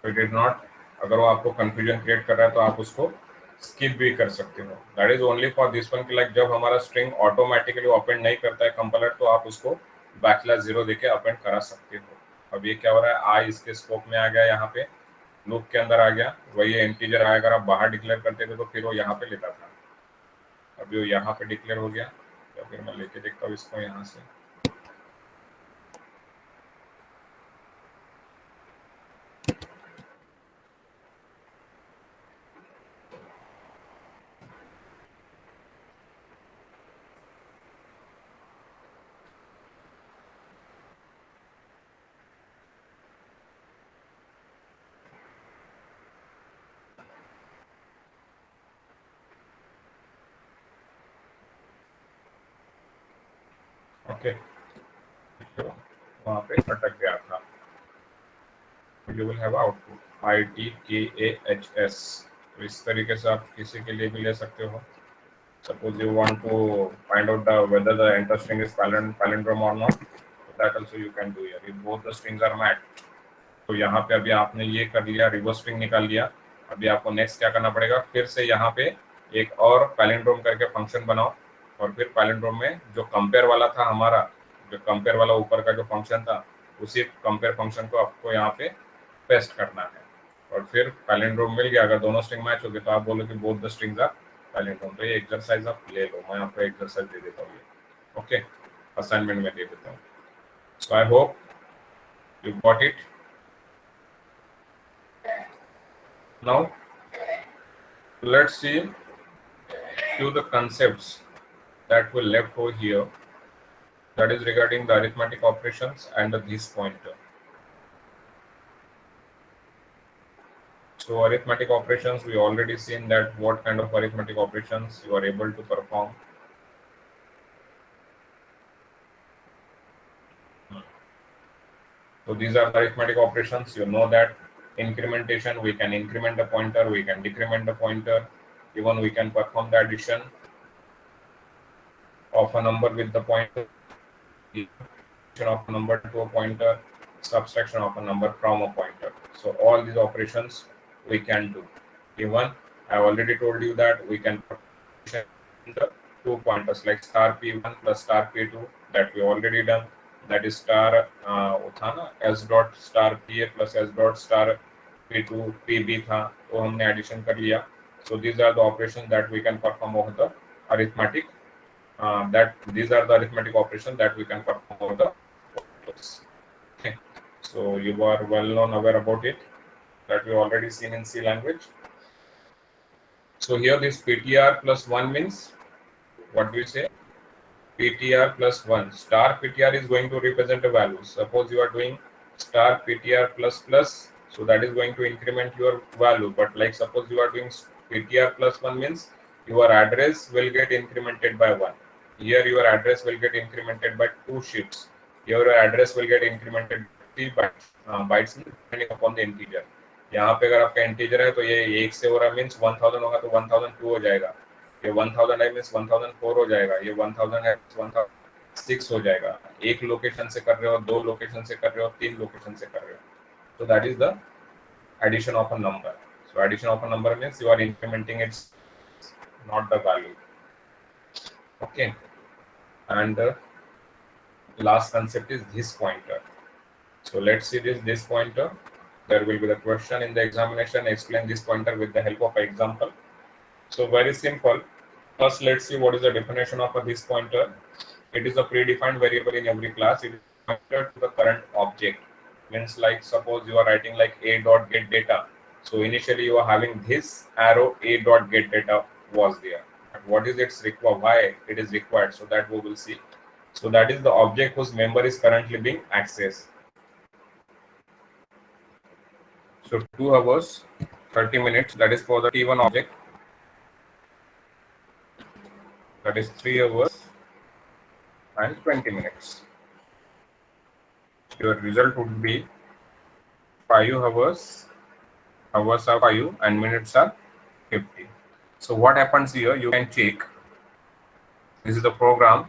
It is not. अगर वो आपको कंफ्यूजन क्रिएट कर रहा है तो आप उसको स्किप भी कर सकते हो. That is only for this one कि लाइक जब हमारा स्ट्रिंग ऑटोमेटिकली अपेंड नहीं करता है कंपाइलर तो आप उसको \0 देके अपेंड करा सकते हो. अब ये क्या हो रहा है, आई इसके स्कोप में आ गया, यहाँ पे लूप के अंदर आ गया, वही इंटीजर आया. अगर आप बाहर डिक्लेयर करते थे तो फिर वो यहाँ पे लेता था. अभी वो यहाँ पे डिक्लेयर हो गया, तो फिर मैं लेके देखता हूँ इसको यहाँ से. ओके, वहाँ पे अटक गया था. You will have output ITKAHS. तो इस तरीके से आप किसी के लिए भी ले सकते हो. Suppose you want to find out whether the enter string is palindrome or not, that also you can do here. If both the strings are matched, तो यहाँ पे अभी आपने ये कर लिया, रिवर्स स्ट्रिंग निकाल लिया. अभी आपको नेक्स्ट क्या करना पड़ेगा, फिर से यहाँ पे एक और पैलिंड्रोम करके फंक्शन बनाओ, और फिर पैलिंड्रोम में जो कंपेयर वाला था हमारा, जो कंपेयर वाला ऊपर का जो फंक्शन था, उसी कंपेयर फंक्शन को आपको यहाँ पे पेस्ट करना है. और फिर पैलिंड्रोम मिल गया. अगर दोनों स्ट्रिंग मैच हो गए तो आप बोलो कि both the strings are palindrome. तो ये एक्सरसाइज आप ले लो, मैं आपको एक्सरसाइज दे देता हूँ. ओके, असाइनमेंट में दे देता हूँ. So I hope you got it. Now let's see few the concepts that were left over here, that is regarding the arithmetic operations and this pointer. So arithmetic operations, we already seen that what kind of arithmetic operations you are able to perform. So these are the arithmetic operations. You know that incrementation, we can increment the pointer, we can decrement the pointer, even we can perform the addition of a number with the pointer, addition of a number to a pointer, subtraction of a number from a pointer. So all these operations we can do. Even I already told you that we can perform the two pointers like star p1 plus star p2, that we already done. That is star s dot star pa plus s dot star p2 pb था, तो हमने addition कर लिया. So these are the operations that we can perform over the arithmetic. These are the arithmetic operations that we can perform over the pointers. Okay. So you are well known aware about it, that we already seen in C language. So here this ptr plus 1 means, what do we say? ptr plus 1. Star ptr is going to represent a value. Suppose you are doing star ptr plus plus, so that is going to increment your value. But like suppose you are doing ptr plus 1 means your address will get incremented by 1. Here your address will get incremented by 2 shifts. Your address will get incremented by 3 bytes, bytes depending upon the integer. यहाँ पे अगर आपका integer है तो ये 1 से हो रहा मीन्स 1000 होगा तो 1002 हो जाएगा, ये 1000 है मीन्स 1004 हो जाएगा, ये 1000 है 1006 हो जाएगा। एक लोकेशन से कर रहे हो, दो लोकेशन से कर रहे हो, तीन लोकेशन से कर रहे हो, so that is the addition of a number. So addition of a number means you are incrementing its, not the value. Okay, and last concept is this pointer. So let's see this pointer. There will be the question in the examination. Explain this pointer with the help of an example. So very simple. First, let's see what is the definition of a this pointer. It is a predefined variable in every class. It is pointed to the current object. Means like suppose you are writing like a dot get data. So initially you are having this arrow a dot get data was there. But what is its require? Why it is required? So that we will see. So that is the object whose member is currently being accessed. So 2 hours, 30 minutes. That is for the T1 object. That is 3 hours and 20 minutes. Your result would be 5 hours, hours are 5 and minutes are 50. So what happens here, you can check, this is the program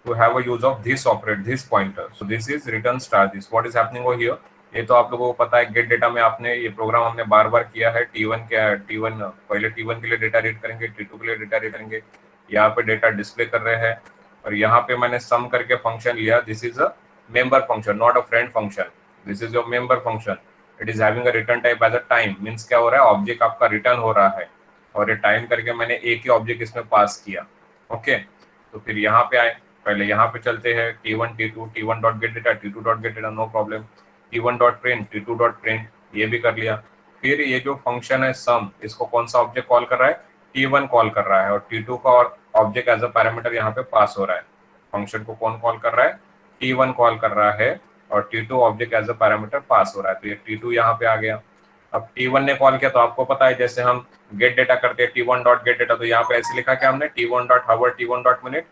to have a use of this operate, this pointer. So this is return star this. What is happening over here? ये तो आप लोगों को पता है, gate data में आपने ये प्रोग्राम हमने बार बार किया है। T1 क्या है, T1 पहले T1 के लिए डेटा रीड करेंगे, T2 के लिए डेटा रीड करेंगे, यहाँ पे डेटा डिस्प्ले कर रहे हैं और यहाँ पे मैंने सम करके फंक्शन लिया। This is a member function, not a friend function, this is your member function. It is having a return type as a time, means क्या हो रहा है, ऑब्जेक्ट आपका रिटर्न हो रहा है और ये टाइम करके मैंने एक ही ऑब्जेक्ट इसमें पास किया। ओके, तो फिर यहाँ पे आए, पहले यहाँ पे चलते हैं T1 T2, T1 dot get data, T2 dot get data, no problem. T1 dot print, T2 dot print, ये भी कर लिया। फिर ये जो फंक्शन है सम, इसको कौन सा ऑब्जेक्ट कॉल कर रहा है, T1 कॉल कर रहा है और T2 का और ऑब्जेक्ट एज अ पैरामीटर यहाँ पे पास हो रहा है। फंक्शन को कौन कॉल कर रहा है, T1 कॉल कर रहा है और T2 object as a parameter pass हो रहा है, तो ये T2 यहाँ पे आ गया। अब T1 ने कॉल किया तो आपको पता है जैसे हम गेट डेटा करते हैं T1 डॉट गेट डेटा, तो यहाँ पे ऐसे लिखा क्या हमने, T1 dot hour, T1 dot minute.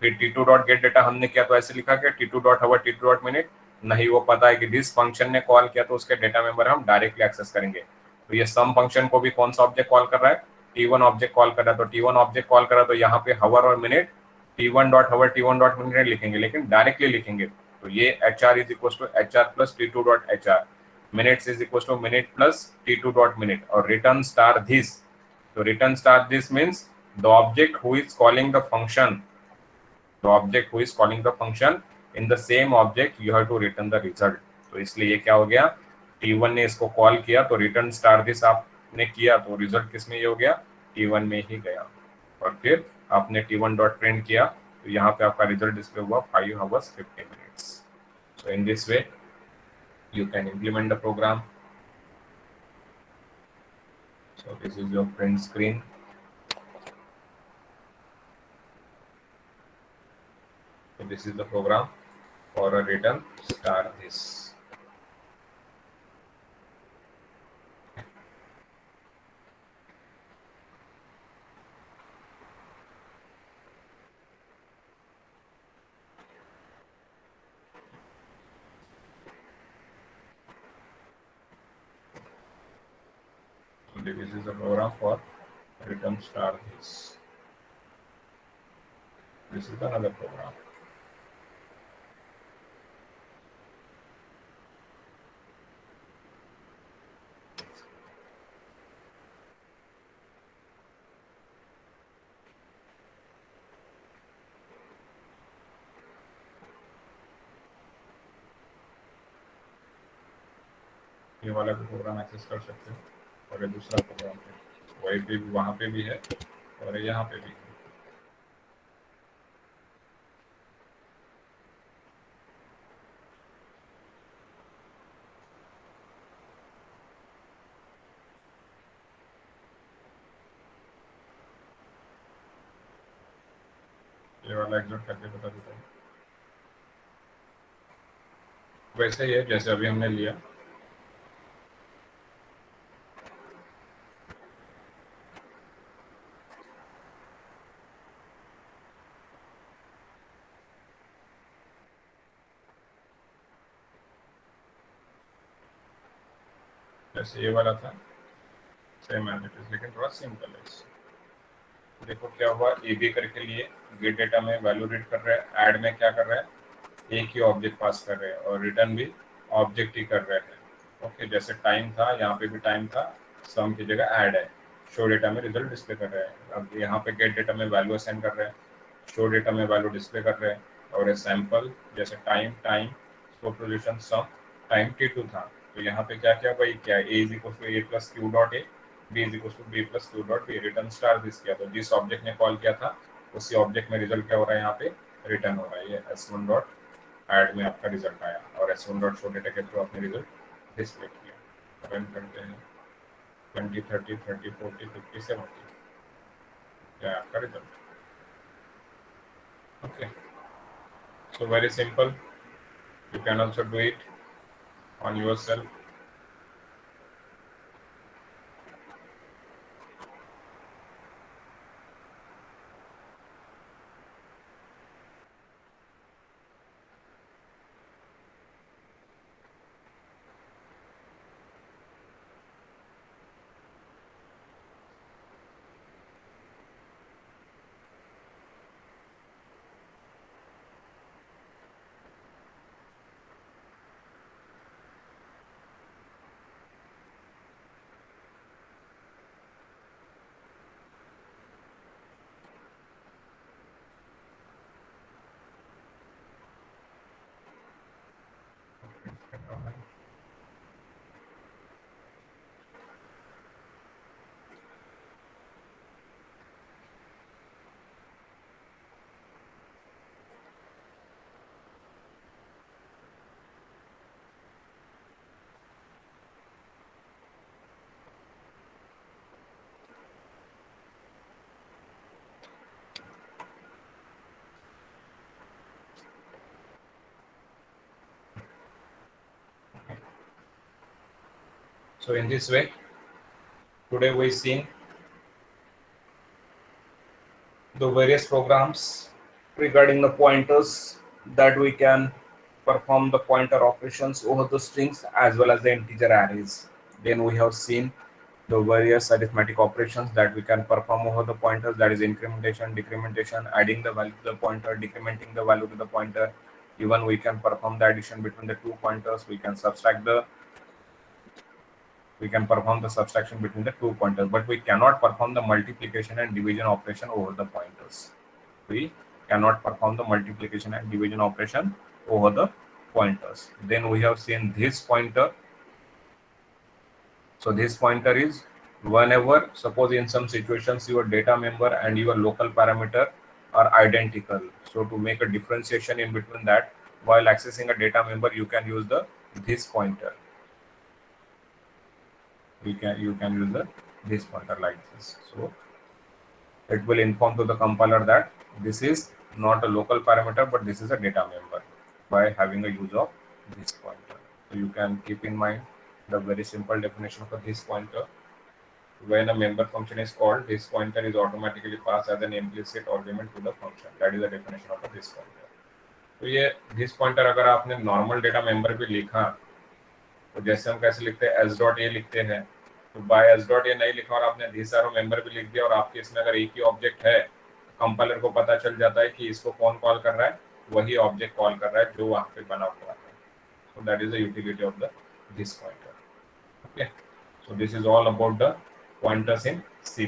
फिर T2 डॉट गेट डेटा हमने किया तो ऐसे लिखा क्या, T2 डॉट हावर, T2 डॉट मिनट। नहीं, वो पता है कि दिस फंक्शन ने कॉल किया तो उसके डेटा मेंबर हम डायरेक्टली एक्सेस करेंगे। तो ये सम फंक्शन को भी कौन सा ऑब्जेक्ट कॉल कर रहा है, T1 ऑब्जेक्ट कॉल कर रहा है, तो T1 ऑब्जेक्ट कॉल कर रहा है तो यहाँ पे हावर और minute T1 dot hour, T1 dot minute लिखेंगे, लेकिन डायरेक्टली लिखेंगे। तो ये HR is equal to HR plus T2 dot HR, minutes is equals to minute plus T2 dot minute, or return star this. So return star this means the object who is calling the function, the object who is calling the function, in the same object you have to return the result. तो इसलिए ये क्या हो गया, T1 ने इसको call किया तो रिटर्न स्टार दिस आपने किया तो रिजल्ट किसमें ये हो गया, T1 में ही गया। और फिर आपने T1 डॉट प्रिंट किया तो यहाँ पे आपका रिजल्ट डिस्प्ले हुआ 5 hours 50 minutes. So in this way you can implement the program. So this is your print screen. So this is the program for a return star this. So this is the program for return star this. This is another program. ये वाला भी programme access कर सकते हो और ये दूसरा programme है वही भी वहाँ पे भी है और यहाँ पे भी है। ये वाला एग्जिट करके बता देता हूँ। वैसे ही है जैसे अभी हमने लिया। जैसे ये वाला था सेम एज इट इज, लेकिन थोड़ा सिंपल है। देखो क्या हुआ, ए बी करके लिए गेट डेटा में वैल्यू रीड कर रहा है, ऐड में क्या कर रहा है, एक ही ऑब्जेक्ट पास कर रहे हैं और रिटर्न भी ऑब्जेक्ट ही कर रहे हैं। ओके, जैसे टाइम था यहाँ पे भी टाइम था, सम की जगह ऐड है, शो डेटा में रिजल्ट डिस्प्ले कर रहे हैं। अब यहाँ पे गेट डेटा में वैल्यू असाइन कर रहे हैं, शो डेटा में वैल्यू डिस्प्ले कर रहे हैं, और ये सैंपल जैसे time time scope position some time t2 था, तो यहाँ पे क्या क्या भाई, क्या a is equal to a plus Q dot A, b is equal to b plus Q dot B, return star this किया, तो जिस ऑब्जेक्ट ने कॉल किया था उसी ऑब्जेक्ट में रिजल्ट क्या हो रहा है, यहाँ पे रिटर्न हो रहा है। ये s1 डॉट ऐड में आपका रिजल्ट आया और s1 डॉट शो डेटा के थ्रू आपने रिजल्ट डिस्प्ले किया। रन करते हैं 20 30 30 40 50 70, क्या आपका result. Okay, so very simple, you can also do it on yourself. So in this way, today we seen the various programs regarding the pointers that we can perform the pointer operations over the strings as well as the integer arrays. Then we have seen the various arithmetic operations that we can perform over the pointers, that is incrementation, decrementation, adding the value to the pointer, decrementing the value to the pointer. Even we can perform the addition between the two pointers. We can perform the subtraction between the two pointers, but we cannot perform the multiplication and division operation over the pointers. We cannot perform the multiplication and division operation over the pointers. Then we have seen this pointer. So this pointer is whenever, suppose in some situations your data member and your local parameter are identical. So to make a differentiation in between that, while accessing a data member, you can use the this pointer. You can use the this pointer like this. So it will inform to the compiler that this is not a local parameter, but this is a data member by having a use of this pointer. So you can keep in mind the very simple definition for this pointer. When a member function is called, this pointer is automatically passed as an implicit argument to the function. That is the definition of this pointer. तो ये this pointer अगर आपने normal data member पे लिखा, तो जैसे हम कैसे लिखते हैं, s डॉट ए लिखते हैं, तो बाय एस डॉट ए नहीं लिखा और आपने दिस एरो मेंबर भी लिख दिया, और आपके इसमें अगर एक ही ऑब्जेक्ट है, कंपाइलर को पता चल जाता है कि इसको कौन कॉल कर रहा है, वही ऑब्जेक्ट कॉल कर रहा है जो वहां पे बना हुआ है। So that is the utility of the this pointer. Okay, so this is all about the pointers in C++.